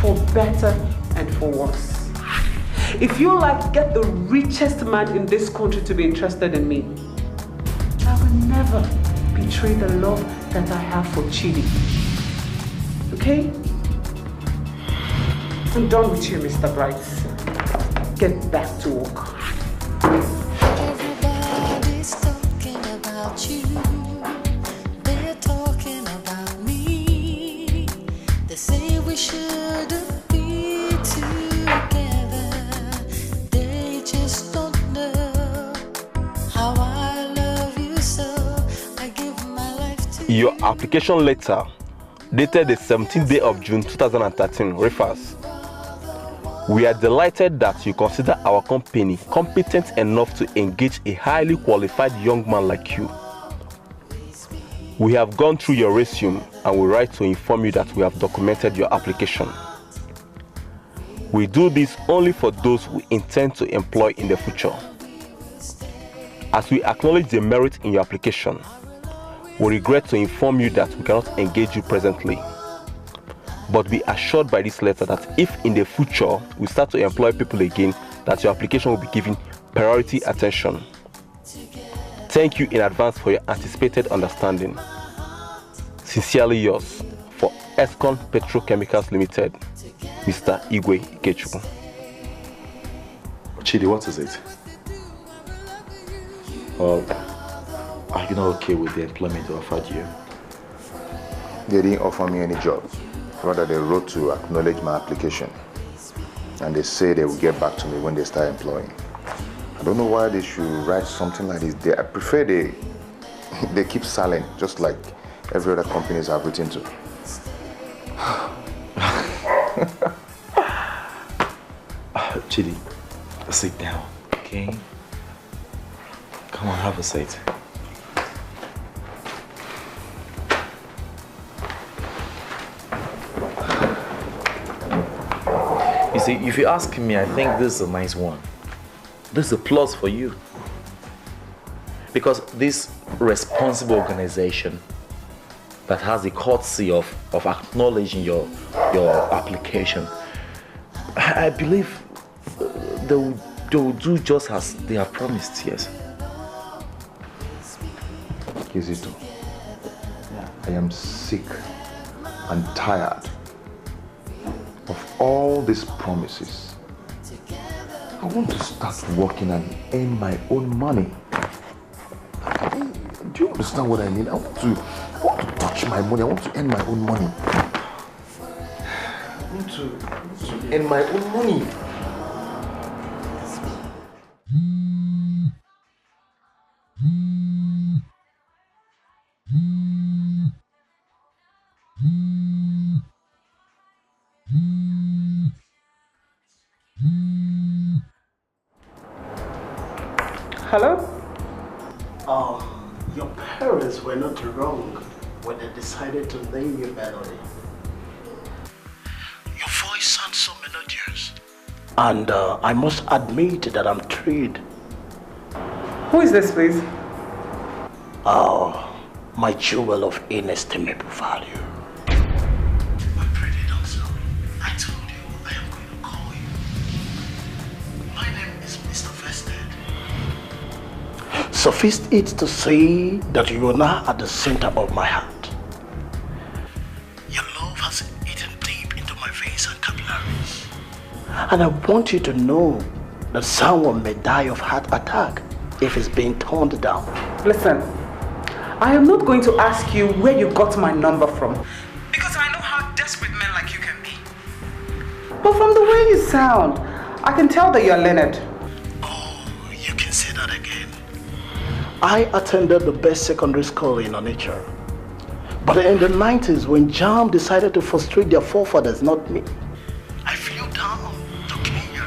for better and for worse. If you like, get the richest man in this country to be interested in me. I will never betray the love that I have for Chidi. Okay? I'm done with you, Mr. Bright. Get back to work. Everybody's talking about you. They're talking about me. They say we shouldn't be together. They just don't know how I love you, so I give my life to you. Your application letter, dated the 17th day of June 2013, refers: we are delighted that you consider our company competent enough to engage a highly qualified young man like you. We have gone through your resume and we write to inform you that we have documented your application. We do this only for those we intend to employ in the future. As we acknowledge the merit in your application, we regret to inform you that we cannot engage you presently. But be assured by this letter that if in the future we start to employ people again, that your application will be given priority attention. Thank you in advance for your anticipated understanding. Sincerely yours, for Escon Petrochemicals Limited, Mr. Igwe Ikechukwu. Chidi, what is it? Are you not okay with the employment they offered you? They didn't offer me any job. Rather, they wrote to acknowledge my application. And they say they will get back to me when they start employing. I don't know why they should write something like this. I prefer they keep silent, just like every other companies I've written to. Chidi, sit down, okay? Come on, have a seat. You see, if you ask me, I think this is a nice one. This is a plus for you. Because this responsible organization that has the courtesy of acknowledging your application, I believe they will do just as they have promised, yes. Kizito, I am sick and tired of all these promises. I want to start working and earn my own money. Do you understand what I mean? I want to touch my money. I want to earn my own money. I want to earn my own money. Hello? Your parents were not wrong when they decided to name you Melody. Your voice sounds so melodious. And I must admit that I'm thrilled. Who is this, please? Oh, my jewel of inestimable value. My pretty dancer, I told you I am going to call you. My name is Mr. Vested. Suffice it to say that you are now at the center of my heart. Your love has eaten deep into my veins and capillaries. And I want you to know that someone may die of heart attack if it's being toned down. Listen, I am not going to ask you where you got my number from, because I know how desperate men like you can be. But from the way you sound, I can tell that you're Leonard. Oh, you can say that again. I attended the best secondary school in Onitsha. But in the 90s, when JAM decided to frustrate their forefathers, not me, I flew down to Kenya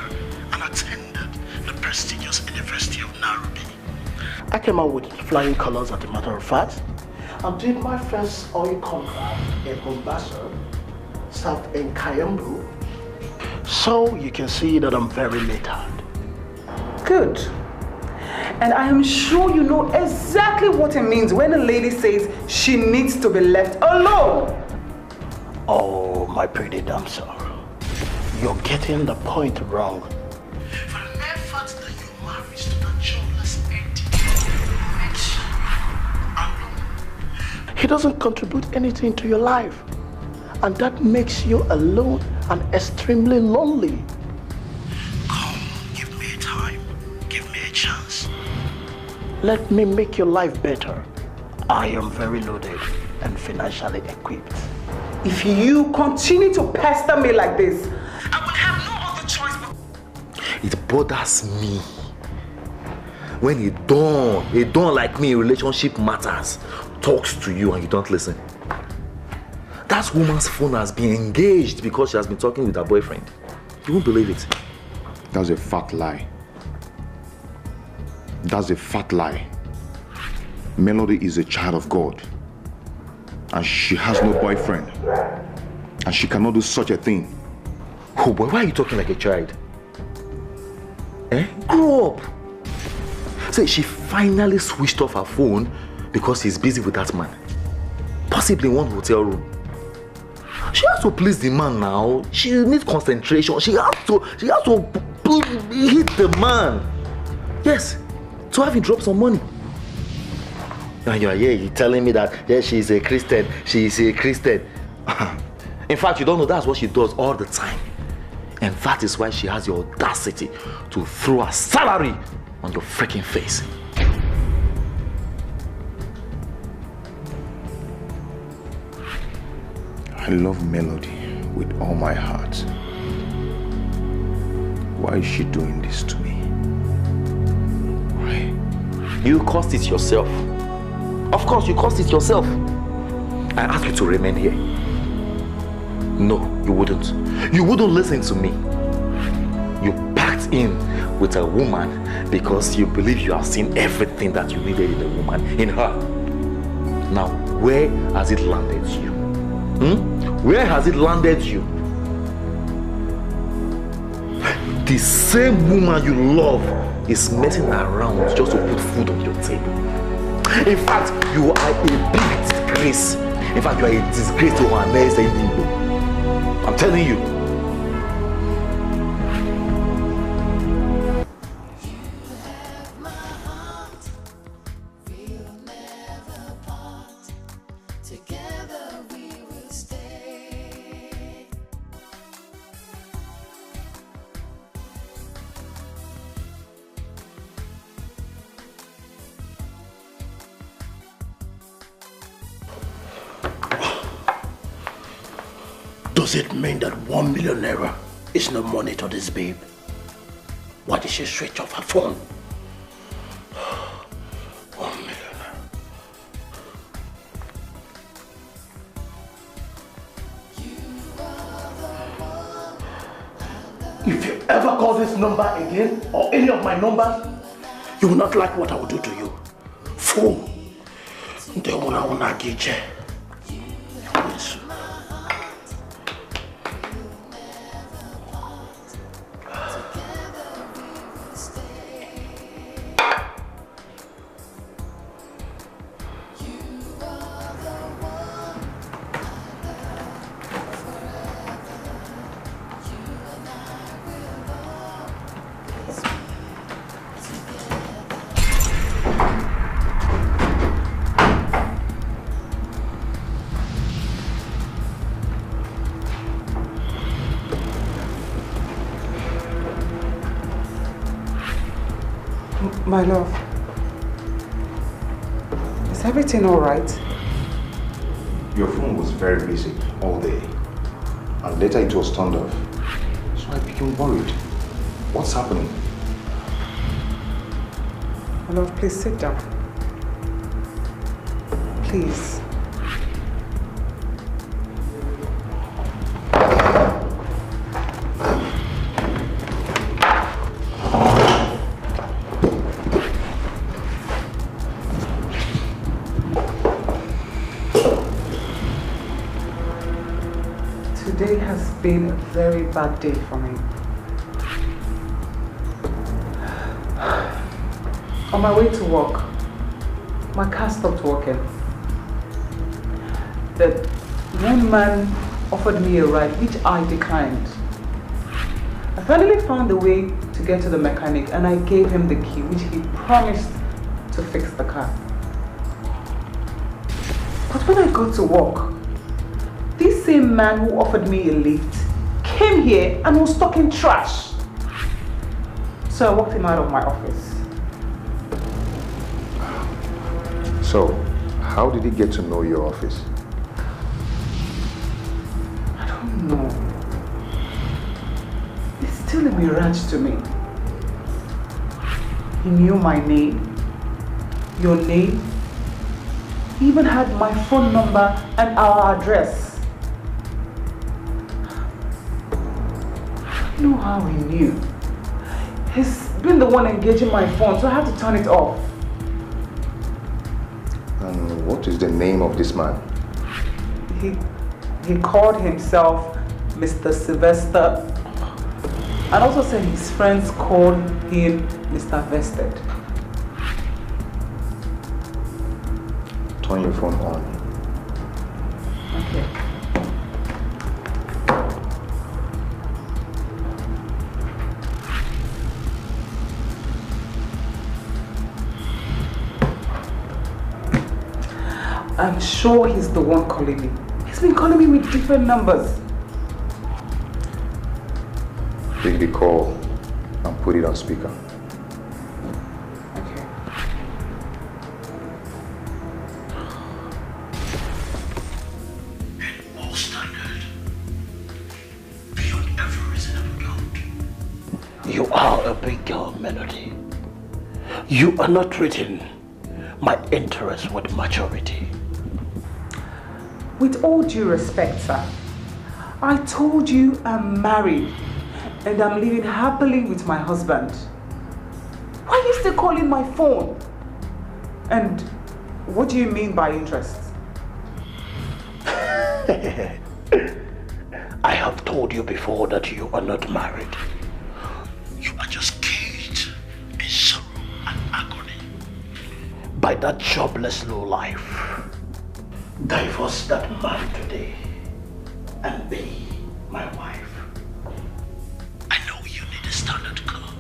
and attended the prestigious University of Nairobi. I came out with flying colors, as a matter of fact, and did my first oil contract in Mombasa, served in Kayambu. So you can see that I'm very lettered. Good. And I am sure you know exactly what it means when a lady says she needs to be left alone. Oh, my pretty damsel. You're getting the point wrong. For the mere fact that you're married to that jobless entity makes you alone. He doesn't contribute anything to your life. And that makes you alone and extremely lonely. Come, give me time. Give me a chance. Let me make your life better. I am very loaded and financially equipped. If you continue to pester me like this, I will have no other choice but... It bothers me when a don like me in relationship matters talks to you and you don't listen. That woman's phone has been engaged because she has been talking with her boyfriend. You won't believe it. That's a fat lie. That's a fat lie. Melody is a child of God. And she has no boyfriend. And she cannot do such a thing. Oh boy, why are you talking like a child? Grow up. Say she finally switched off her phone because he's busy with that man. Possibly in one hotel room. She has to please the man now. She needs concentration. She has to hit the man. Yes, to have him drop some money. And you're telling me that yes, she's a Christian. She's a Christian. In fact, you don't know that's what she does all the time. And that is why she has the audacity to throw her salary on your freaking face. I love Melody with all my heart. Why is she doing this to me? Why? You caused it yourself. Of course, you caused it yourself. I asked you to remain here. No, you wouldn't. You wouldn't listen to me. You packed in with a woman because you believe you have seen everything that you needed in a woman, in her. Now, where has it landed you? Where has it landed you? The same woman you love is messing around just to put food on your table. In fact, you are a big disgrace. In fact, you are a disgrace to our next Igbo. I'm telling you. Does it mean that 1 million naira is no money to this babe? Why did she switch off her phone? 1 million naira. If you ever call this number again, or any of my numbers, you will not like what I will do to you. Fool! They wanna get you. Yes. My love, is everything all right? Your phone was very busy all day. And later it was turned off. So I became worried. What's happening? My love, please sit down. Please. Today has been a very bad day for me. On my way to work, my car stopped working. The one man offered me a ride, which I declined. I finally found a way to get to the mechanic and I gave him the key, which he promised to fix the car. But when I got to work, this same man who offered me a lift came here and was talking trash. So I walked him out of my office. So, how did he get to know your office? I don't know. It's still a mirage to me. He knew my name, your name. He even had my phone number and our address. I don't know how he knew. He's been the one engaging my phone, so I had to turn it off. And what is the name of this man? He called himself Mr. Sylvester and also said his friends called him Mr. Vested. Turn your phone on. Okay. I'm sure he's the one calling me. He's been calling me with different numbers. Take the call and put it on speaker. Okay. All standard. Beyond every reasonable doubt. You are a big girl, Melody. You are not treating my interest with maturity. With all due respect, sir, I told you I'm married and I'm living happily with my husband. Why are you still calling my phone? And what do you mean by interest? I have told you before that you are not married. You are just caged in sorrow and agony by that jobless lowlife. Divorce that man today and be my wife. I know you need a standard car.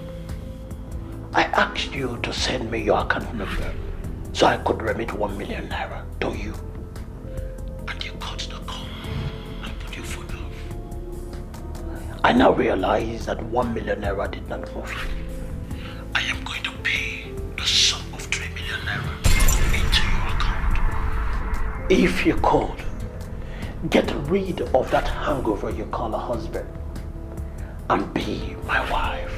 I asked you to send me your account number so I could remit 1 million naira to you. And you cut the call and put your phone off. I now realize that 1 million naira did not move you. I am going to pay the sum of 3 million naira into your account. If you could, get rid of that hangover you call a husband and be my wife.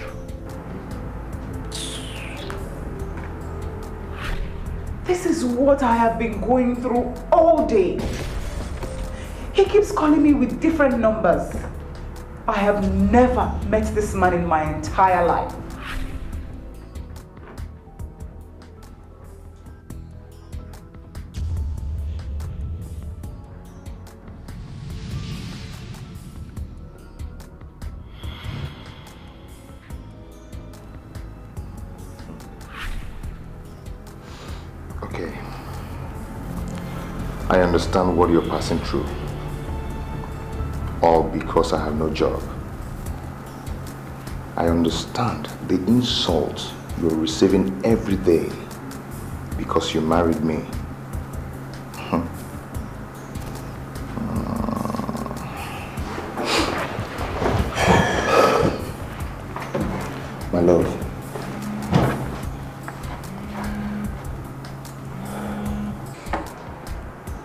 This is what I have been going through all day. He keeps calling me with different numbers. I have never met this man in my entire life. Okay. I understand what you're passing through. All because I have no job. I understand the insult you're receiving every day because you married me. My love.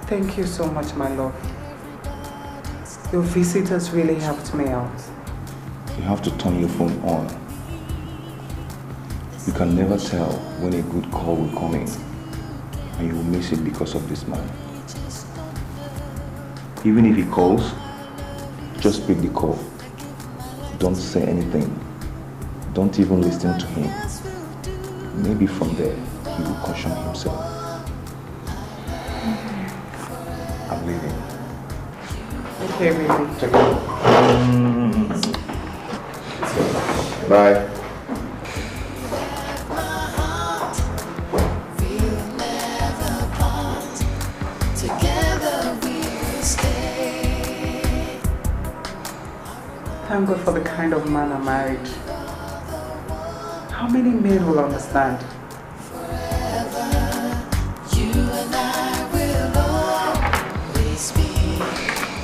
Thank you so much, my love. Your visit has really helped me out. You have to turn your phone on. You can never tell when a good call will come in, and you will miss it because of this man. Even if he calls, just pick the call. Don't say anything. Don't even listen to him. Maybe from there, he will caution himself. I'm leaving. Okay, baby. Take care. Bye. Together we'll stay. Thank God for the kind of man I married. How many men will understand? You and I will always be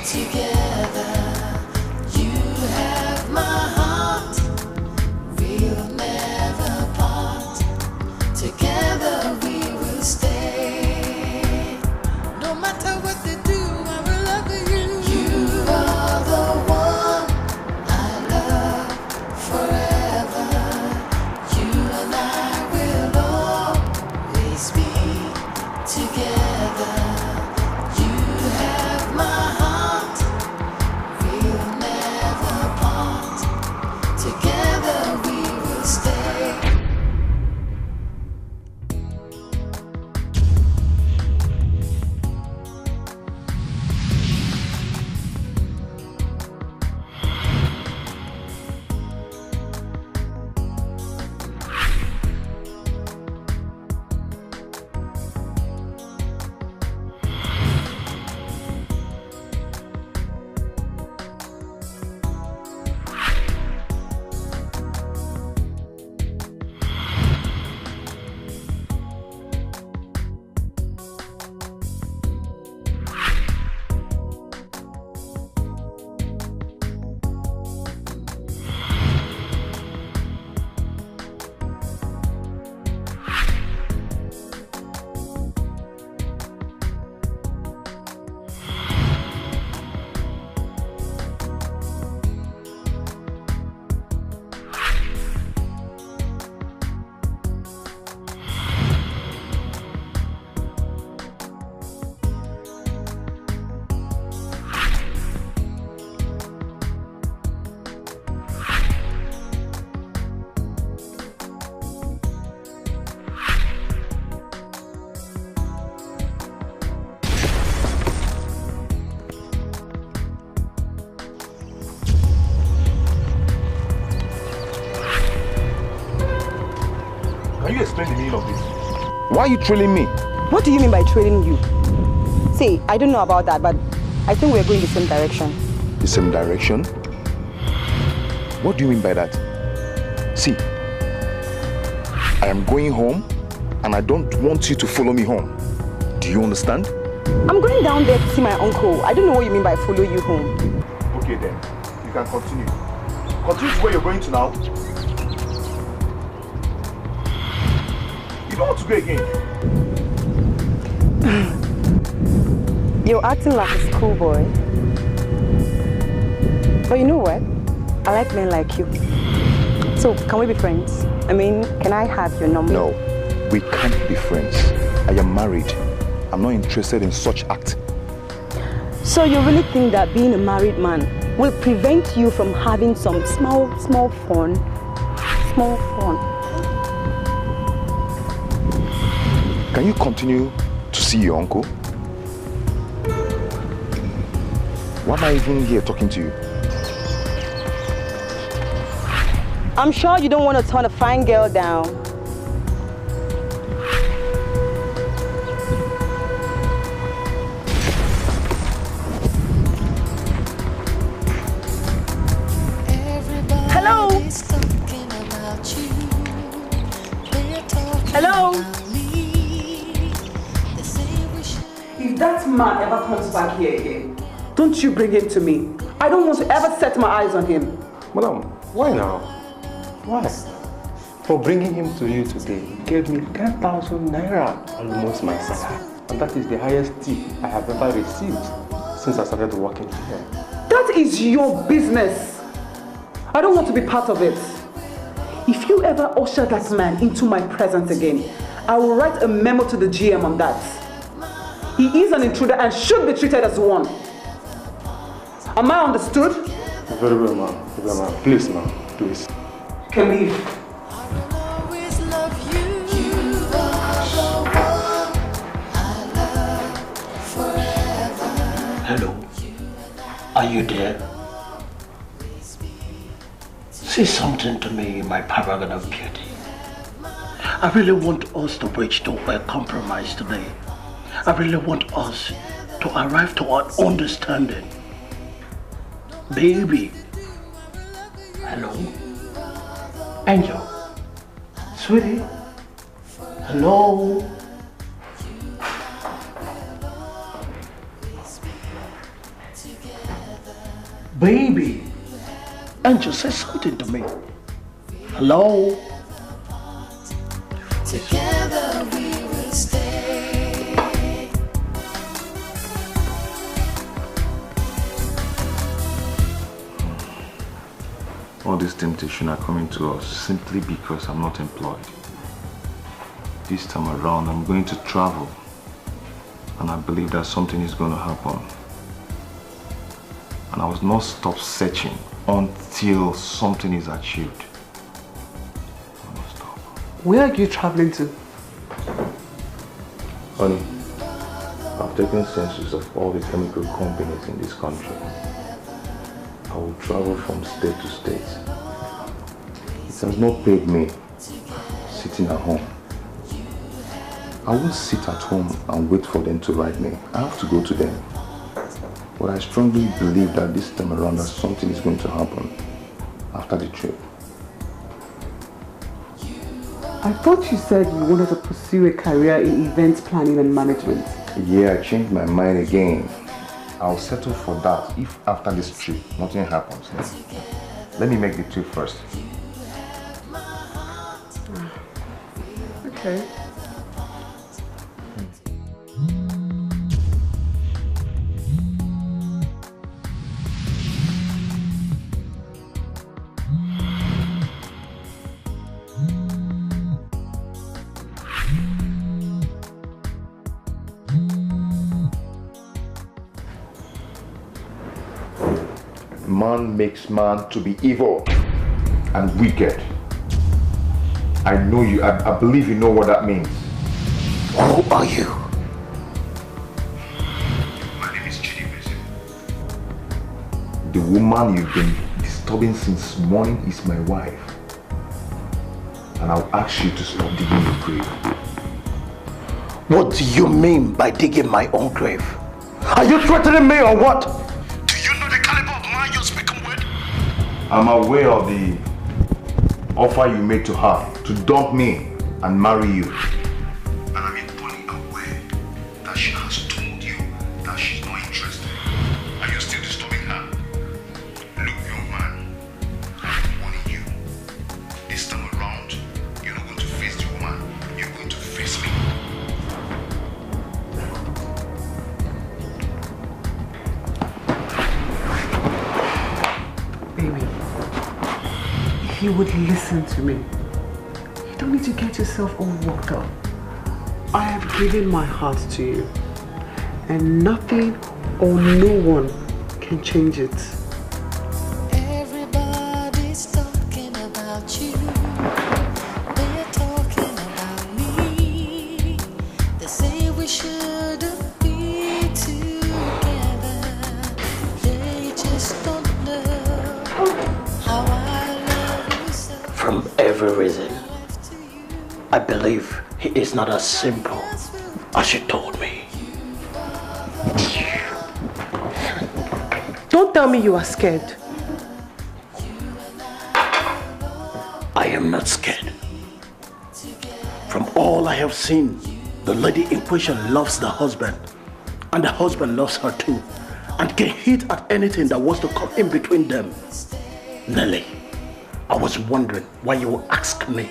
together. You have my heart. We'll never part. Together we will stay. No matter what they do, I will love you. You are the one I love forever. You and I will always be together. You have my heart. We'll never part. Together we will stay. Can you explain the meaning of this? Why are you trailing me? What do you mean by trailing you? See, I don't know about that, but I think we're going the same direction. The same direction? What do you mean by that? See, I am going home and I don't want you to follow me home. Do you understand? I'm going down there to see my uncle. I don't know what you mean by follow you home. Okay then, you can continue. Continue to where you're going to now. You don't want to go again. You're acting like a schoolboy. But you know what? I like men like you. So, can we be friends? I mean, can I have your number? No, we can't be friends. I am married. I'm not interested in such act. So you really think that being a married man will prevent you from having some small fun? Small fun. Can you continue to see your uncle? Why am I even here talking to you? I'm sure you don't want to turn a fine girl down. Hello? Hello? If that man ever comes back here again, don't you bring him to me. I don't want to ever set my eyes on him. Madam, why now? Why? For bringing him to you today, he gave me 10,000 naira, almost my salary. And that is the highest tip I have ever received since I started working here. That is your business. I don't want to be part of it. If you ever usher that man into my presence again, I will write a memo to the GM on that. He is an intruder and should be treated as one. Am I understood? Very well, ma'am. Very well, ma'am. Please, ma'am. Please. You can leave. Hello. Are you there? Say something to me, my paragon of beauty. I really want us to reach to a compromise today. I really want us to arrive to an understanding. Baby, Hello? Angel? Sweetie? Hello? Baby? Angel, say something to me. Hello? Together we will stay. All these temptations are coming to us simply because I'm not employed. This time around, I'm going to travel. And I believe that something is going to happen. And I will not stop searching until something is achieved. Where are you traveling to? Honey, I've taken census of all the chemical companies in this country. I will travel from state to state. It has not paid me sitting at home. I won't sit at home and wait for them to write me. I have to go to them. But I strongly believe that this time around that something is going to happen after the trip. I thought you said you wanted to pursue a career in event planning and management. Yeah, I changed my mind again. I'll settle for that if after this trip nothing happens. Let me make the trip first. Okay. Man makes man to be evil and wicked. I know you, I believe you know what that means. Who are you? My name is Chidibese. The woman you've been disturbing since morning is my wife. And I'll ask you to stop digging your grave. What do you mean by digging my own grave? Are you threatening me or what? I'm aware of the offer you made to her to dump me and marry you. And I'm equally aware that she has told you that she's not interested. Are you still disturbing her? Look, young man, I'm warning you. This time around, you're not going to face the woman, you're going to face me. Baby, if you would listen to me, you don't need to get yourself all worked up. I have given my heart to you, and nothing or no one can change it. Everybody's talking about you. They're talking about me. They say we shouldn't be together. They just don't know how I love you so. From every reason, I believe he is not as simple as you told me. Don't tell me you are scared. I am not scared. From all I have seen, the lady in question loves the husband, and the husband loves her too, and can hit at anything that wants to come in between them. Nelly, I was wondering why you would ask me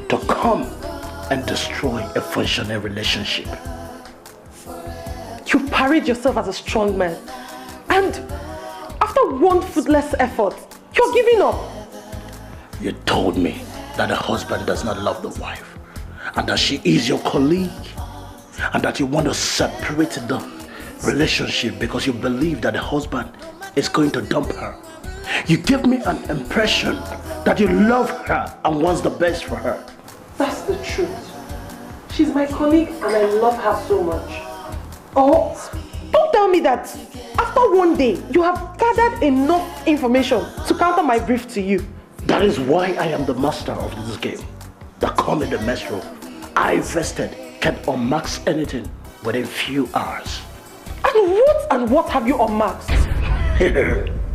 to come and destroy a functioning relationship. You parried yourself as a strong man. And after one fruitless effort, you're giving up. You told me that the husband does not love the wife, and that she is your colleague, and that you want to separate the relationship because you believe that the husband is going to dump her. You gave me an impression that you love her and wants the best for her. That's the truth. She's my colleague and I love her so much. Oh, don't tell me that after one day you have gathered enough information to counter my brief to you. That is why I am the master of this game. The call me the maestro. I vested can unmask anything within few hours. And what have you unmasked?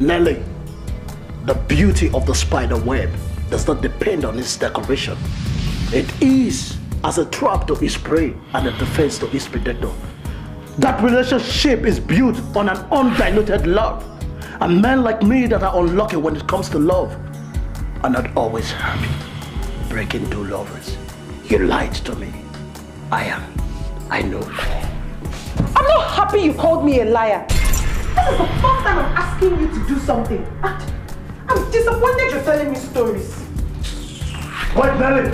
Nelly, The beauty of the spider web does not depend on its decoration. It is as a trap to its prey and a defense to its predator. That relationship is built on an undiluted love. And men like me that are unlucky when it comes to love are not always happy. Breaking two lovers. You lied to me. I know. I'm not happy you called me a liar. This is the first time I'm asking you to do something. I'm disappointed you're telling me stories. What, Nelly?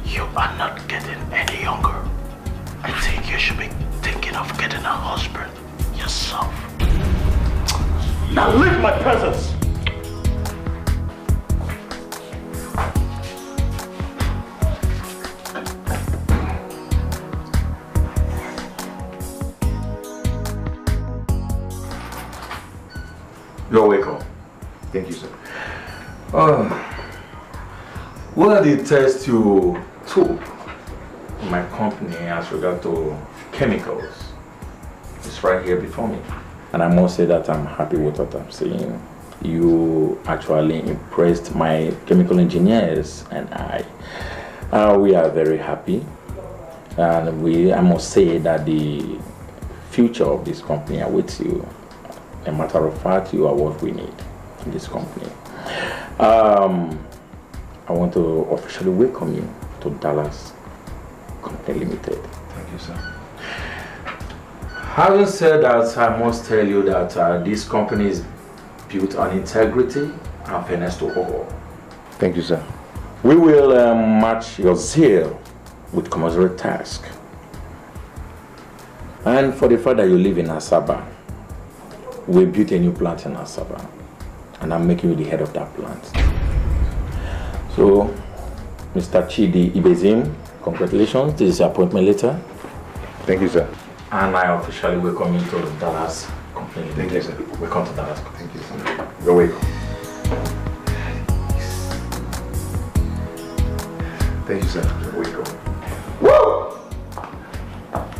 You are not getting any younger. I think you should be thinking of getting a husband yourself. Now leave my presence! You're welcome. Thank you, sir. What are the tests you took in my company as regard to chemicals? It's right here before me. And I must say that I'm happy with what I'm seeing. You actually impressed my chemical engineers and I. We are very happy. And I must say that the future of this company awaits you. A matter of fact, you are what we need in this company. I want to officially welcome you to Dallas Company Limited. Thank you, sir. Having said that, I must tell you that this company is built on integrity and fairness to all. Thank you, sir. We will match your zeal with commensurate task. And for the fact that you live in Asaba, we built a new plant in Asaba, and I'm making you the head of that plant. So, Mr. Chidi Ibezim, congratulations. This is your appointment letter. Thank you, sir. And I officially welcome you to Dallas Company. Thank you, sir. Welcome to Dallas. Thank you, sir. You're welcome. Thank you, sir. You're welcome. Woo!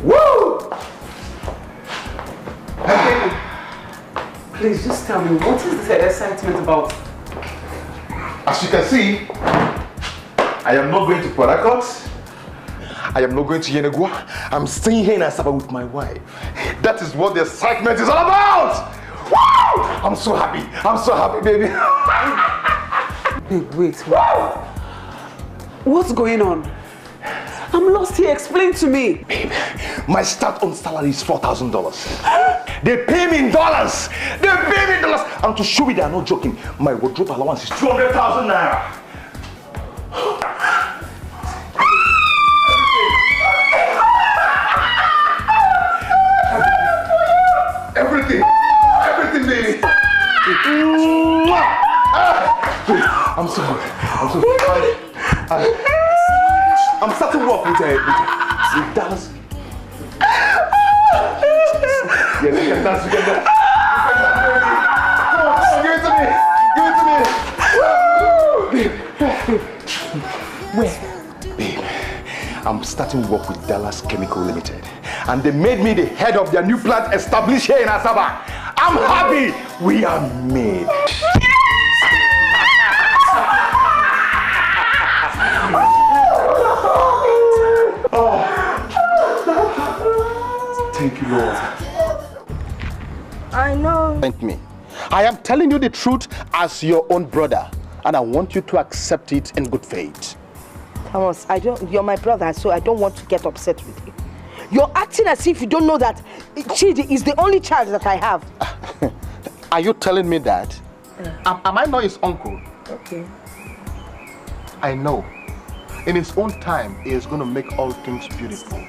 Woo! Please just tell me, what is the excitement about? As you can see, I am not going to Port Harcourt. I am not going to Yenagua. I'm staying here in Asaba with my wife. That is what the excitement is all about! Woo! I'm so happy. I'm so happy, baby. Babe, wait. What's going on? I'm lost here. Explain to me. Babe, my start on salary is $4,000. They pay me in dollars. They pay me in dollars. And to show you that I'm not joking, my wardrobe allowance is 200,000 naira. Everything, baby. I'm so good. I'm starting work with Dallas. Yeah, we can dance together. Come on, give it to me. Give it to me. Babe. Where? Babe, I'm starting work with Dallas Chemical Limited. And they made me the head of their new plant established here in Asaba. I'm happy. We are made. Thank you, Lord. I know. Thank me. I am telling you the truth as your own brother, and I want you to accept it in good faith. Thomas, you're my brother, so I don't want to get upset with you. You're acting as if you don't know that Chidi is the only child that I have. Are you telling me that? Am I not his uncle? Okay. I know. In his own time, he is going to make all things beautiful.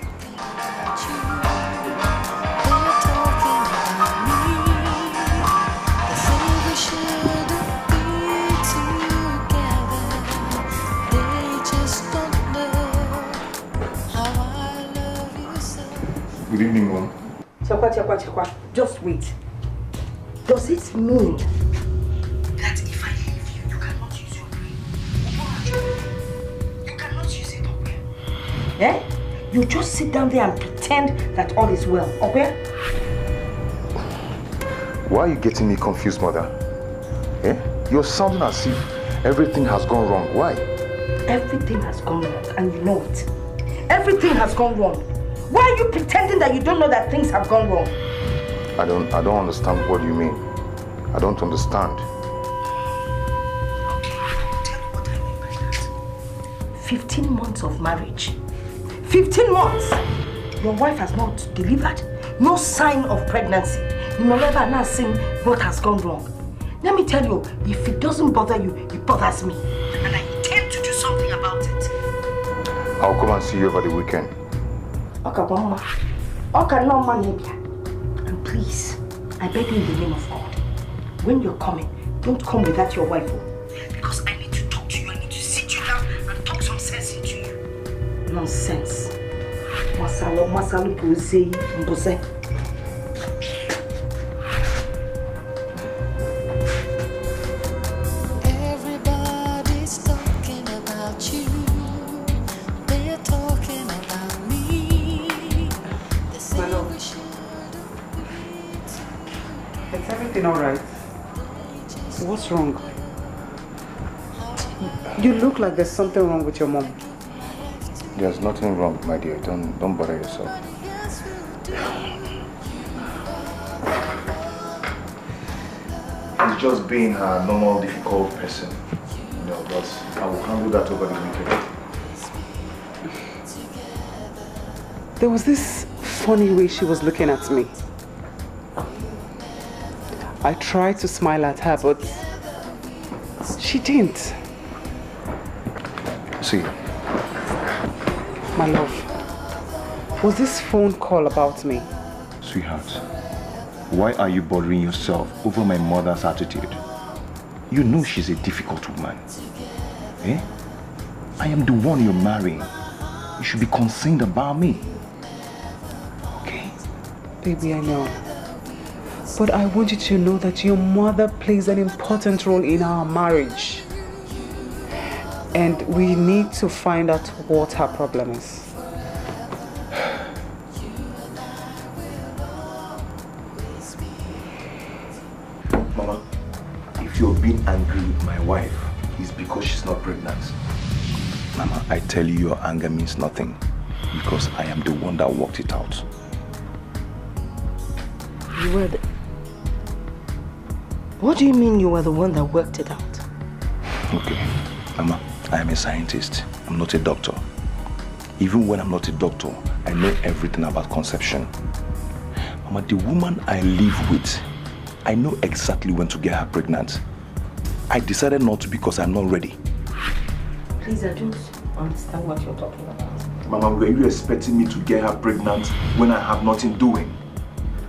Good evening, Mom. Chakwa. Just wait. Does it mean that if I leave you, you cannot use your brain? You cannot use it up? Eh? You just sit down there and pretend pretend that all is well, okay? Why are you getting me confused, mother? Eh? You're sounding as if everything has gone wrong. Why? Everything has gone wrong, and you know it. Everything has gone wrong. Why are you pretending that you don't know that things have gone wrong? I don't understand what you mean. I don't understand. Okay, I'll tell you what I mean by that. 15 months of marriage. 15 months! Your wife has not delivered. No sign of pregnancy. You will never now see what has gone wrong. Let me tell you, if it doesn't bother you, it bothers me. And I intend to do something about it. I'll come and see you over the weekend. Okay, Mama. Okay, no money. And please, I beg you in the name of God, when you're coming, don't come without your wife. Because I need to talk to you. I need to sit you down and talk some sense into you. Nonsense. Masalo Pose Mbose. Everybody's talking about you. They're talking about me. They say we shouldn't be together. Is everything alright? What's wrong? You look like there's something wrong with your mom. There's nothing wrong, my dear. Don't bother yourself. It's just being a normal, difficult person. You know, but I will handle that over the weekend. There was this funny way she was looking at me. I tried to smile at her, but she didn't. See, my love, was this phone call about me? sweetheart, why are you bothering yourself over my mother's attitude? You know she's a difficult woman. Eh? I am the one you're marrying. You should be concerned about me. Okay? Baby, I know. But I want you to know that your mother plays an important role in our marriage. And we need to find out what her problem is. Mama, if you're being angry with my wife, it's because she's not pregnant. Mama, I tell you your anger means nothing because I am the one that worked it out. You were the... What do you mean you were the one that worked it out? Okay, Mama, I am a scientist. I'm not a doctor. Even when I'm not a doctor, I know everything about conception. Mama, the woman I live with, I know exactly when to get her pregnant. I decided not to because I'm not ready. Please, I don't understand what you're talking about. Mama, were you expecting me to get her pregnant when I have nothing doing?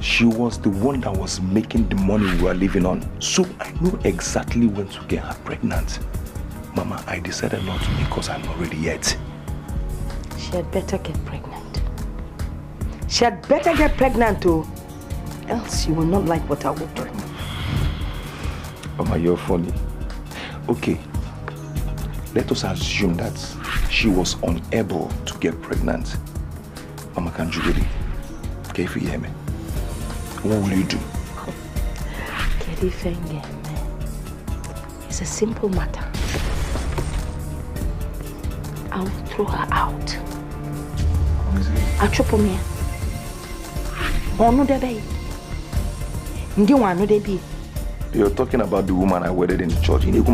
She was the one that was making the money we were living on. So I know exactly when to get her pregnant. Mama, I decided not to because I'm not ready yet. She had better get pregnant. She had better get pregnant too. Else you will not like what I will do. Mama, you're funny. Okay, let us assume that she was unable to get pregnant. Mama, can't you really? Okay, if you hear me. What will you do? It's a simple matter. I will throw her out. I'll chop her. You're talking about the woman I wedded in the church. You did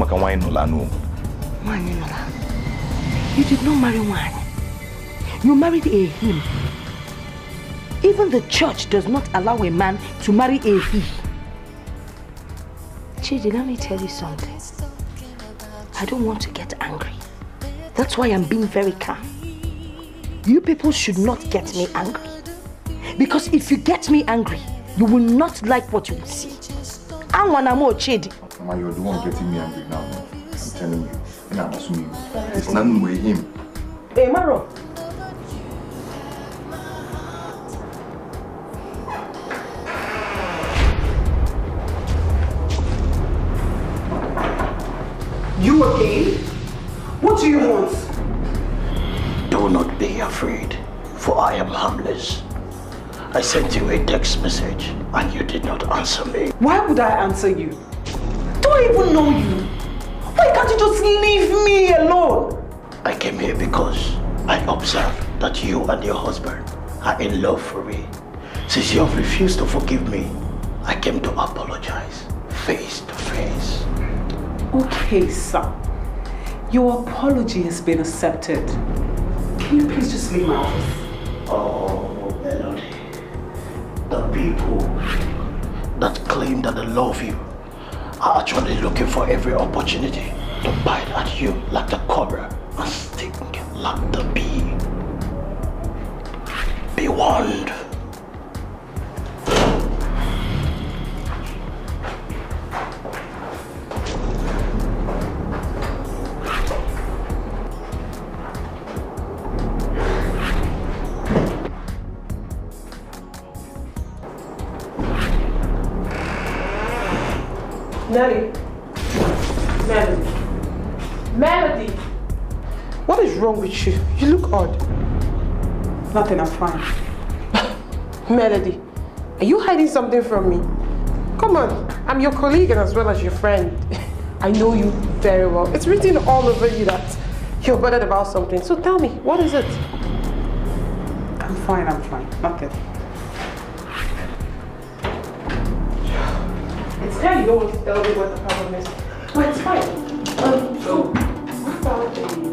not marry one. You married a him. Even the church does not allow a man to marry a he. Chidi, let me tell you something. I don't want to get angry. That's why I'm being very calm. You people should not get me angry. Because if you get me angry, you will not like what you will see. I want more Chidi. Mama, you're the one getting me angry now. I'm telling you. And I'm assuming it's nothing with him. Hey, Maro. You again? What do you want? Do not be afraid, for I am harmless. I sent you a text message and you did not answer me. Why would I answer you? Do I even know you? Why can't you just leave me alone? I came here because I observed that you and your husband are in love for me. Since you have refused to forgive me, I came to apologize face to face. Okay, sir. Your apology has been accepted. Can you please just leave my office? Oh, Melody. The people that claim that they love you are actually looking for every opportunity to bite at you like the cobra and sting like the bee. Be warned. Nelly. Melody. Melody. What is wrong with you? You look odd. Nothing, I'm fine. Melody, are you hiding something from me? Come on, I'm your colleague and as well as your friend. I know you very well. It's written all over you that you're bothered about something. So tell me, what is it? I'm fine. Nothing. It's clear you don't want to tell me what the problem is. But it's fine. So, what about the...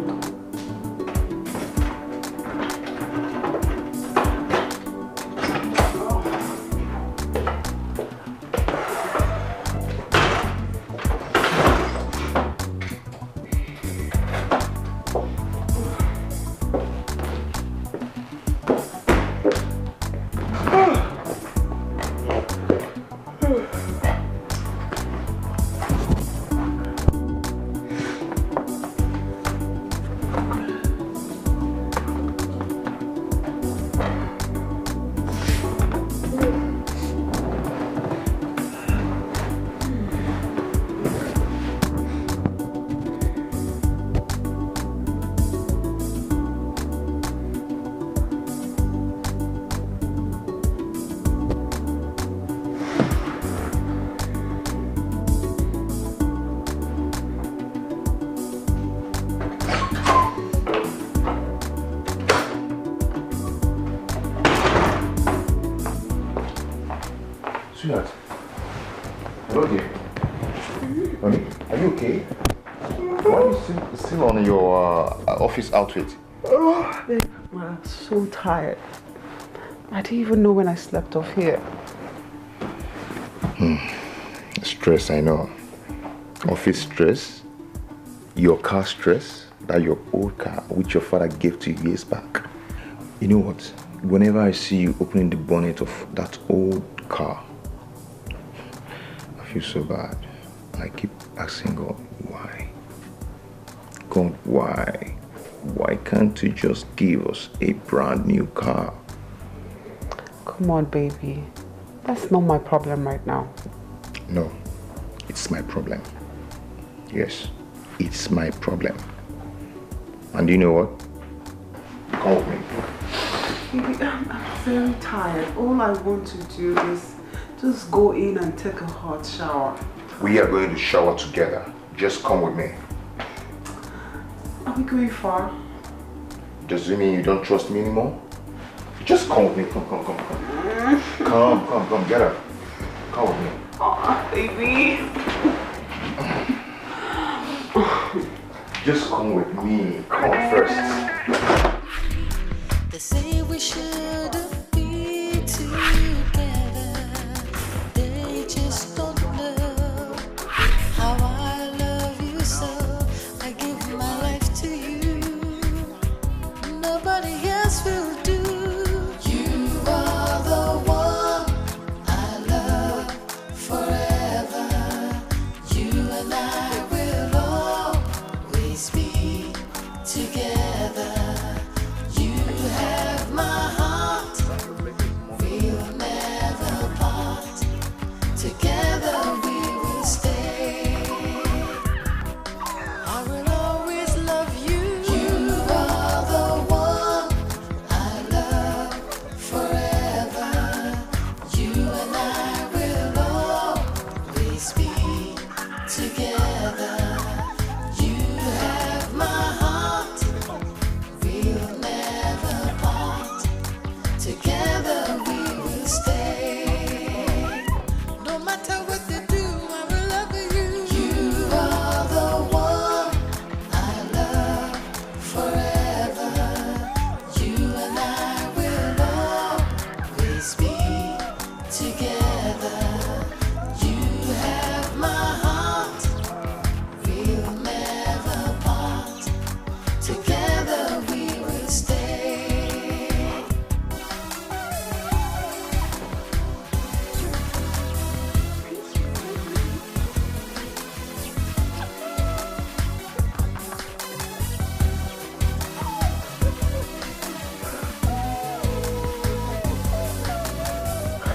Sweetheart. Hello dear. Honey, are you okay? Why are you still on your office outfit? Oh, babe, I'm so tired. I didn't even know when I slept off here. Stress, I know. Office stress, your car stress, that your old car which your father gave to you years back. You know what? Whenever I see you opening the bonnet of that old car, I feel so bad. I keep asking God, why? God, why? Why can't you just give us a brand new car? Come on, baby. That's not my problem right now. No, it's my problem. Yes, it's my problem. And you know what? Come with me. Baby, I'm very tired. All I want to do is just go in and take a hot shower. We are going to shower together. Just come with me. Are we going far? Does it mean you don't trust me anymore? Just come with me. Come. Come, get up. Come with me. Oh, baby. Just come with me. Come first. They say we shouldn't be together. They just don't know how I love you so. I give my life to you. Nobody else will do. You are the one I love forever. You and I will always be together. You have my heart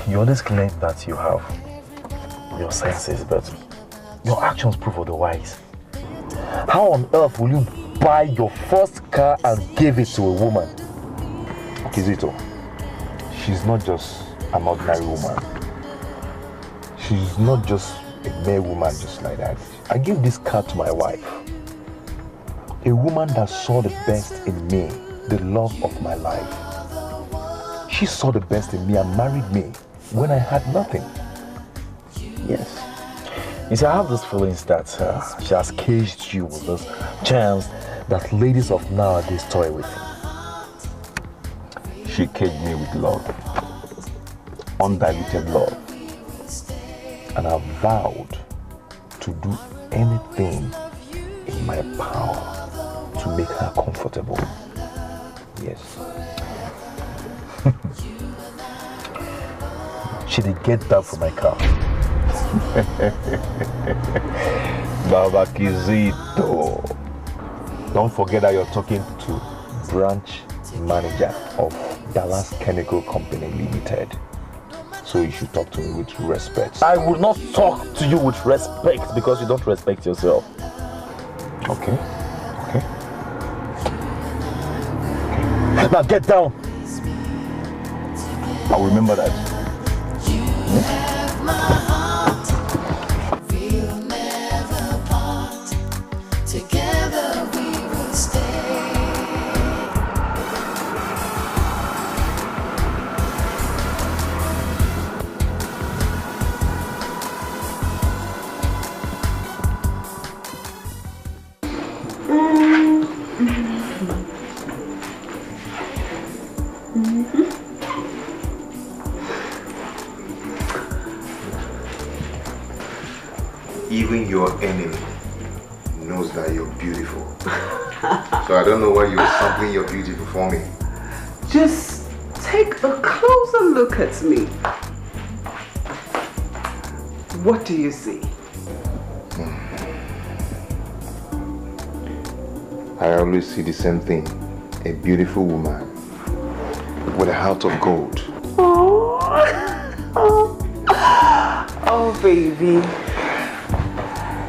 You always claim that you have your senses, but your actions prove otherwise. How on earth will you buy your first car and give it to a woman? Kizito, she's not just an ordinary woman. She's not just a mere woman just like that. I gave this car to my wife. A woman that saw the best in me, the love of my life. She saw the best in me and married me when I had nothing. Yes. You see, I have these feelings that she has caged you with this chance that ladies of nowadays toy with. She caged me with love, undiluted love, and I vowed to do anything in my power to make her comfortable. Yes. She did get that from my car. Baba Kizito. Don't forget that you're talking to branch manager of Dallas Chemical Company Limited. So you should talk to me with respect. I will not talk to you with respect because you don't respect yourself. Okay? Okay. Now get down. I'll remember that. Together we will stay. Even your enemy knows that you're beautiful. So I don't know why you're sampling your beauty for me. Just take a closer look at me. What do you see? I always see the same thing. A beautiful woman with a heart of gold. Oh, baby.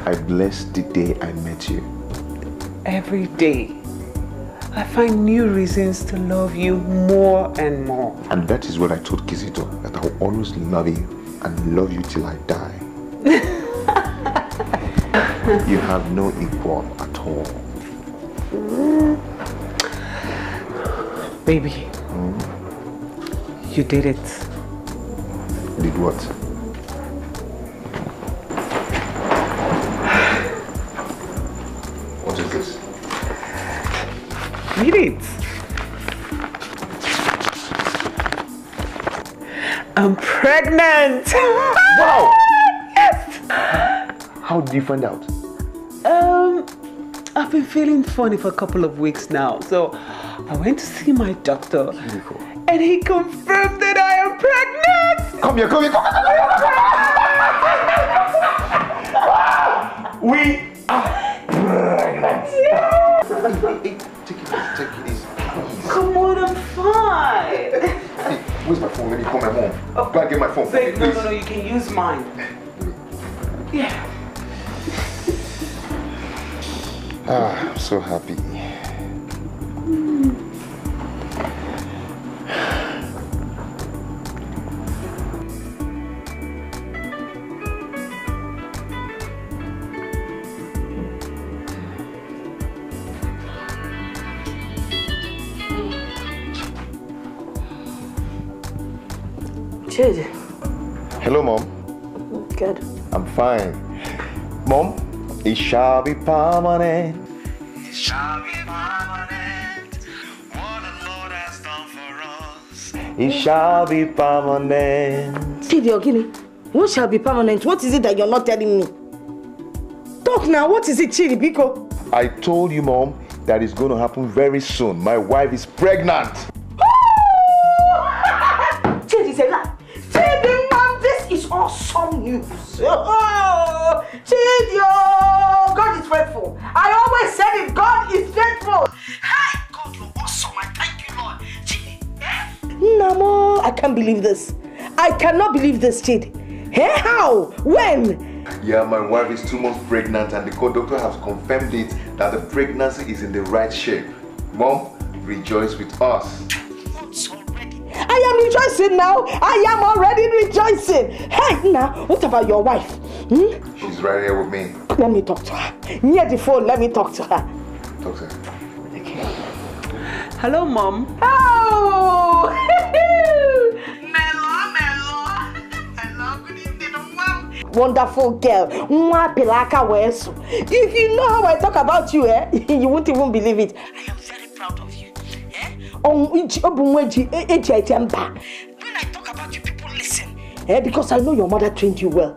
I bless the day I met you. Every day, I find new reasons to love you more and more. And that is what I told Kizito, that I will always love you and love you till I die. You have no equal at all. Baby, you did it. Did what? What is this? Read it. I'm pregnant. Wow! Yes! How did you find out? I've been feeling funny for a couple of weeks now, so I went to see my doctor. Beautiful. And he confirmed that I am pregnant. Come here, come here, come here. We are pregnant. Yeah. Take it easy. Come on, I'm fine. Hey, where's my phone? Let me call my mom. Oh, go and get my phone. Babe, please. no, you can use mine. Yeah. I'm so happy. Chidi. Hello, Mom. Good. I'm fine. Mom, it shall be permanent. It shall be permanent. What the Lord has done for us. It shall be permanent. Chidi Ogini, what shall be permanent? What is it that you're not telling me? Talk now, what is it, Chidi Biko? I told you, Mom, that it's going to happen very soon. My wife is pregnant. Chidi, say that. Chidi, Mom, this is awesome news. Oh, Chidi, oh, God is faithful. I always said it, God is faithful. Hi, God, you're awesome. I thank you, Lord. Chidi, eh? Namo, I can't believe this. I cannot believe this, Chidi. Hey, how? When? Yeah, my wife is 2 months pregnant and the doctor has confirmed it that the pregnancy is in the right shape. Mom, rejoice with us. I am rejoicing now. I am already rejoicing. Hey, now, what about your wife? She's right here with me. Let me talk to her. Near the phone, let me talk to her. Talk to her. Okay. Hello, Mom. Oh! Wonderful girl. If you know how I talk about you, you won't even believe it. I am very proud of you. When I talk about you, people listen. Because I know your mother trained you well.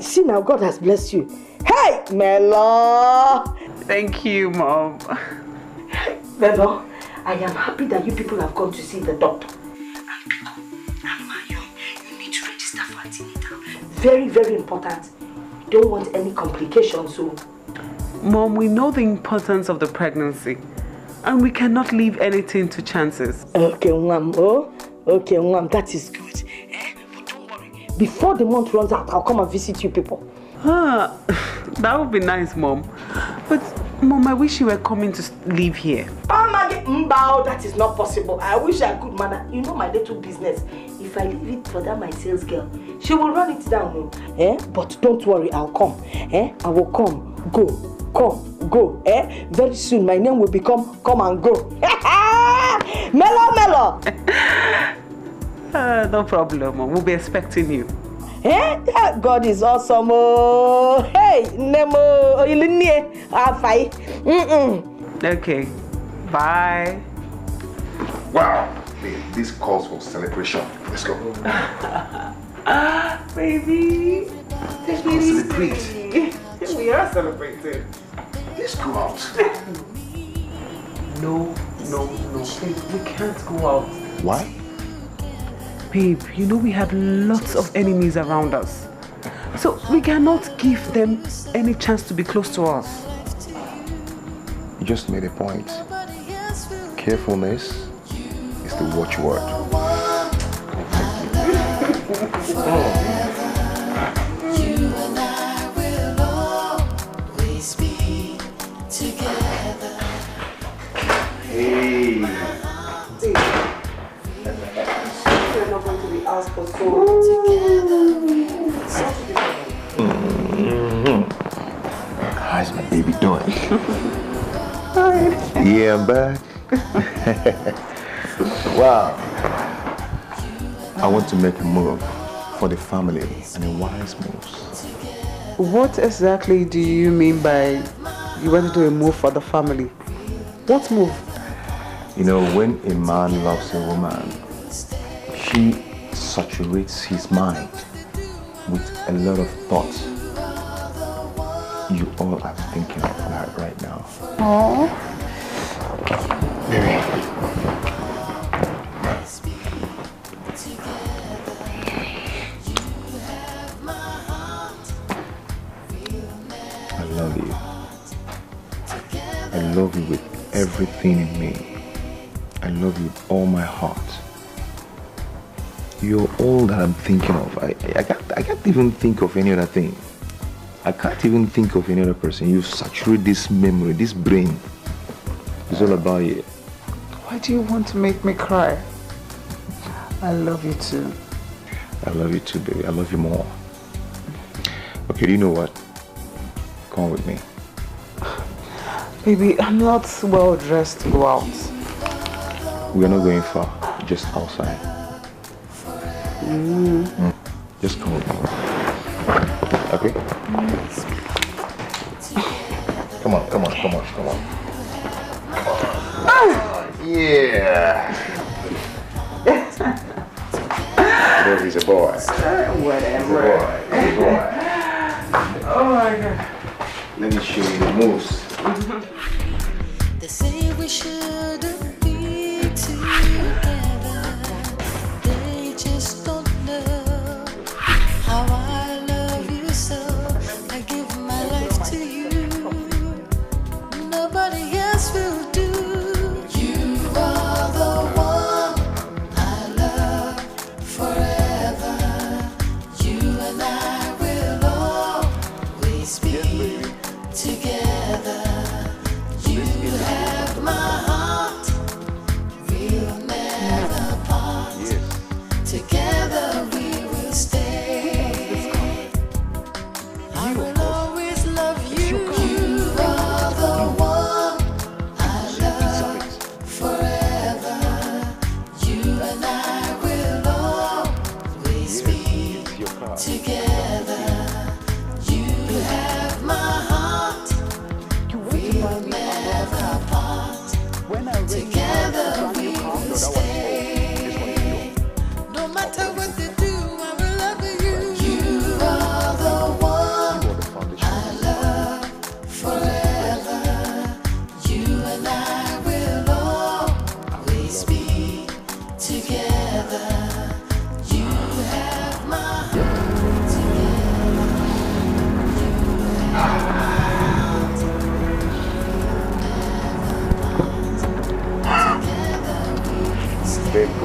See now, God has blessed you. Hey, Melo! Thank you, Mom. Melo, I am happy that you people have gone to see the doctor. You need to register for antenatal. Very, very important. Don't want any complications. So, Mom, we know the importance of the pregnancy, and we cannot leave anything to chances. Okay, Mom. Oh, okay, Mom. That is good. But don't worry. Before the month runs out, I'll come and visit you people. That would be nice, Mom. But, Mom, I wish you were coming to live here. That is not possible. I wish I could, man. You know my little business. If I leave it for that my sales girl, she will run it down. But don't worry, I'll come. I will come, go. Very soon my name will become Come and Go. Melo. No problem, Mom. We'll be expecting you. God is awesome. Oh. Hey, Nemo. Okay. Bye. Wow. This calls for celebration. Let's go. Baby. Let's go celebrate. We are celebrating. Let's go out. No. Babe, we can't go out. Why? Babe, you know we have lots of enemies around us. So we cannot give them any chance to be close to us. You just made a point. Carefulness is the watchword. You and I will always be together. Hey. We're not going to be asked for so How's my baby doing? Yeah, I'm back. Wow. I want to make a move for the family and a wise move. What exactly do you mean by you want to do a move for the family? What move? You know, when a man loves a woman, she saturates his mind with a lot of thoughts. You all are thinking of that right now. Oh. Baby. I love you. I love you with everything in me. I love you with all my heart. You're all that I'm thinking of. I can't even think of any other thing. I can't even think of any other person. You saturate this memory, this brain. It's all about you. Why do you want to make me cry? I love you too. I love you too, baby. I love you more. Okay, do you know what? Come with me. Baby, I'm not well dressed to go out. We are not going far. Just outside. Just come with me. Okay? Come on. Yeah. There he's a boy. Whatever. He's a boy. Oh my God. Let me show you the moves. They say we shouldn't be together. They just don't know how I love you so. I give my life to you. Nobody else will do. You are the one I love forever.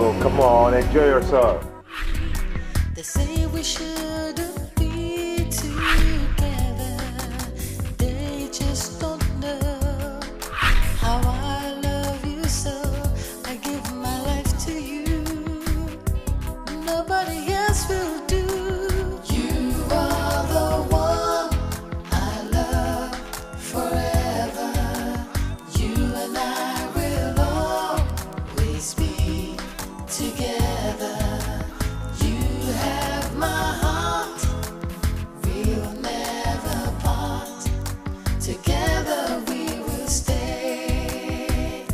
Oh, come on, enjoy yourself. They say we shouldn't be together. They just don't know how I love you so. I give my life to you. Nobody else will do. You are the one I love forever. You and I will always be together. You have my heart. We'll never part. Together we will stay.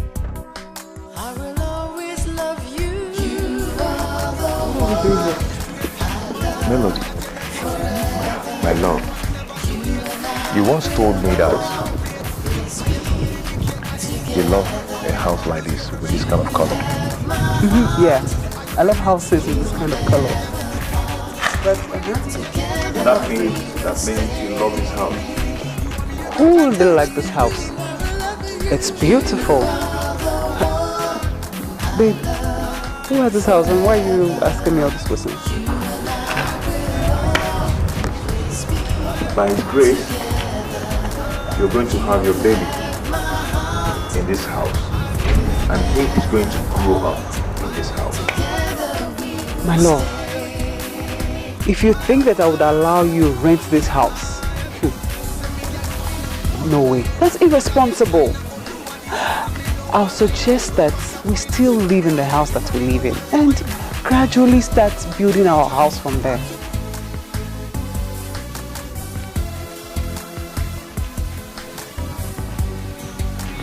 I will always love you. You are the one. Melody, my love, you once told me that you love a house like this with this kind of color. Yeah, I love houses in this kind of color. But That means you love this house. who will like this house? It's beautiful. Babe, who has this house and why are you asking me all these questions? By His grace, you're going to have your baby in this house, and he is going to grow up in this house. My love, if you think that I would allow you rent this house, no way. That's irresponsible. I'll suggest that we still live in the house that we live in and gradually start building our house from there.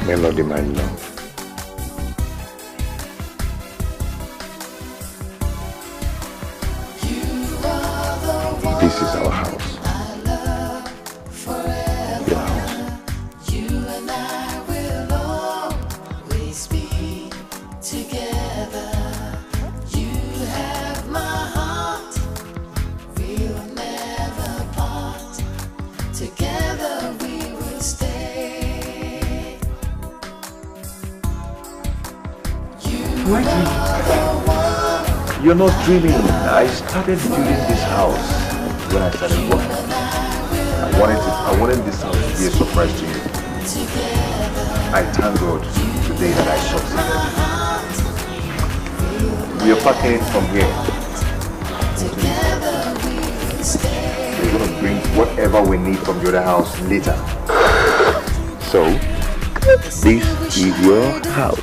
Melody, my love. This is our house. Your house. You and I will always be together. You have my heart. We'll never part. Together we will stay. You're not dreaming. I started building this house when I started working. I wanted this house to be a surprise to you. I thank God today that I succeeded. We are packing it from here. We're going to bring whatever we need from the other house later. So, this is your house.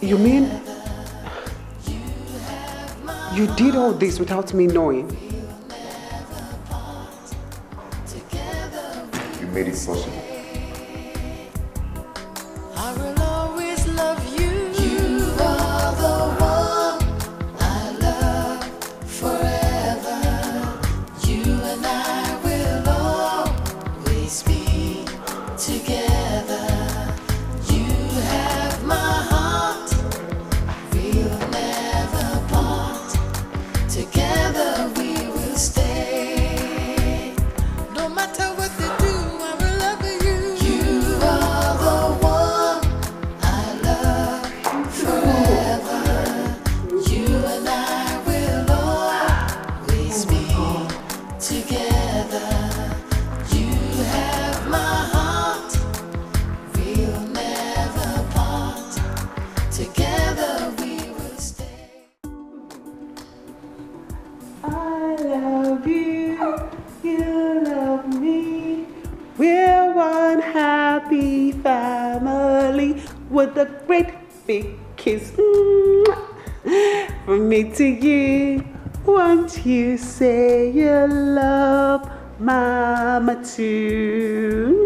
You mean you did all this without me knowing? You made it possible. I will always love you. You are the one I love forever. You and I will always be together. with a great big kiss. From me to you, won't you say you love Mama too?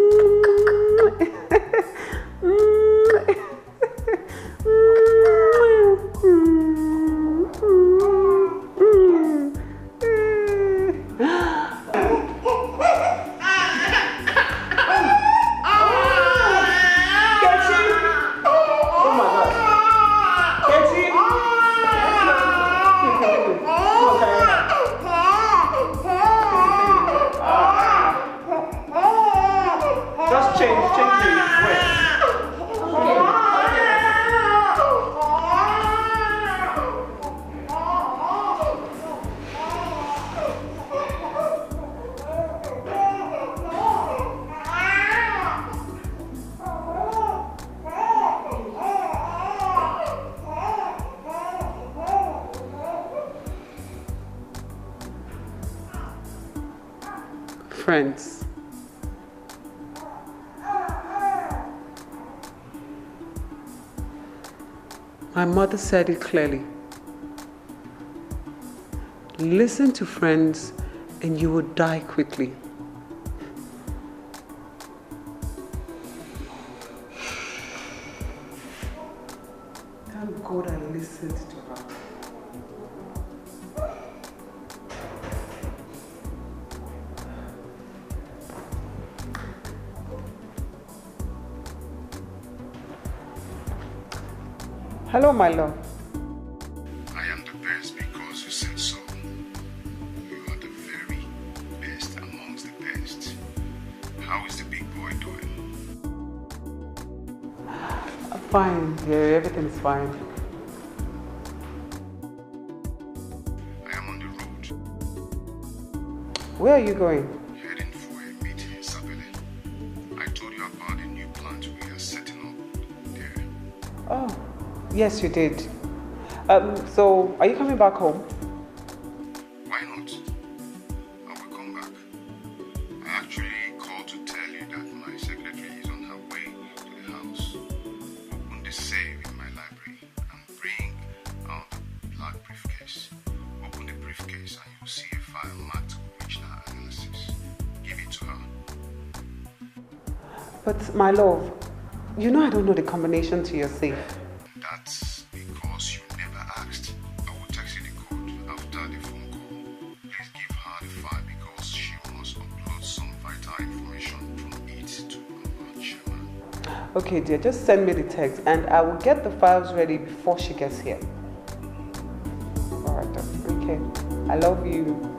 Friends, my mother said it clearly. Listen to friends and you will die quickly. Thank God I listened to her. Hello, my love. I am the best because you said so. You are the very best amongst the best. How is the big boy doing? Fine, dear. Everything's fine. I am on the road. Where are you going? Heading for a meeting in Sabele. I told you about the new plant we are setting up there. Oh. Yes, you did. So, are you coming back home? Why not? I will come back. I actually called to tell you that my secretary is on her way to the house. Open the safe in my library and bring out the black briefcase. Open the briefcase and you'll see a file marked original analysis. Give it to her. But, my love, you know I don't know the combination to your safe. That's because you never asked. I will text you the code after the phone call. Please give her the file because she must upload some vital information from it to our chairman. Okay, dear, just send me the text and I will get the files ready before she gets here. Alright, okay. I love you.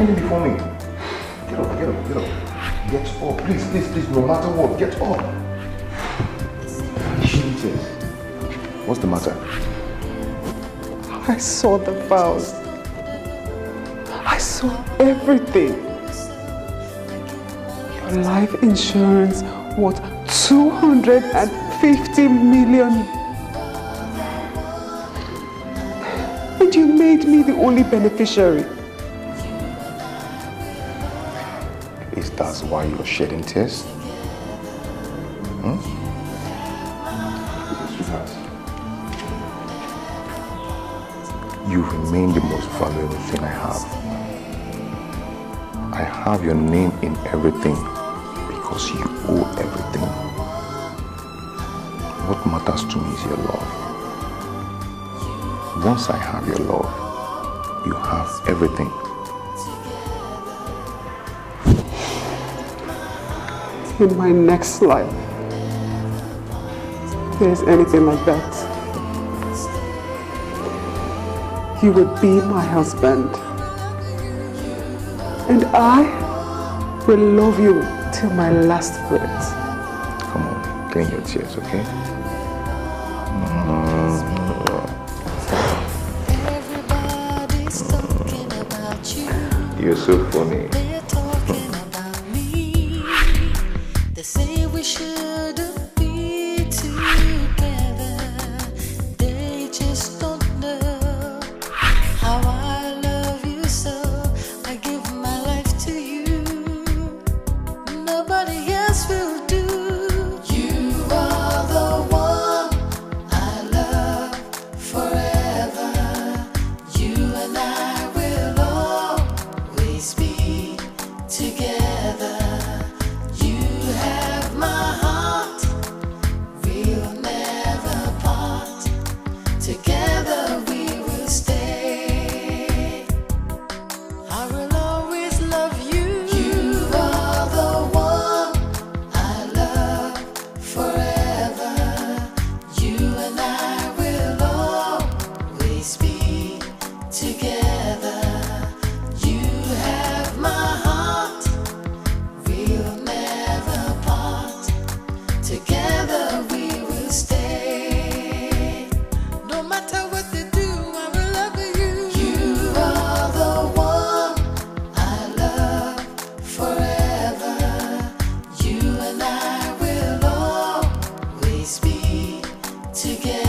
standing before me? Get up, get up, get up. Get up, please, please, please, no matter what, get up. Jesus. What's the matter? I saw the vows. I saw everything. Your life insurance worth 250 million. And you made me the only beneficiary. Is that why you're shedding tears? Sweetheart, you remain the most valuable thing I have. I have your name in everything because you owe everything. What matters to me is your love. Once I have your love, you have everything. In my next life, if there's anything like that, you would be my husband. And I will love you till my last breath. Come on, clean your tears, okay? You're so funny. They say we shouldn't be together. They just don't know how I love you so. I give my life to you. Nobody else will do. You are the one I love forever. You and I will always be together. You have my heart, we'll never part. Together we will stay. I will always love you. You are the one I love forever. You and I will always be together. You have my heart, we'll never part. Together we will stay. No matter what they do, I will love you. You are the one I love forever. You and I will always be together.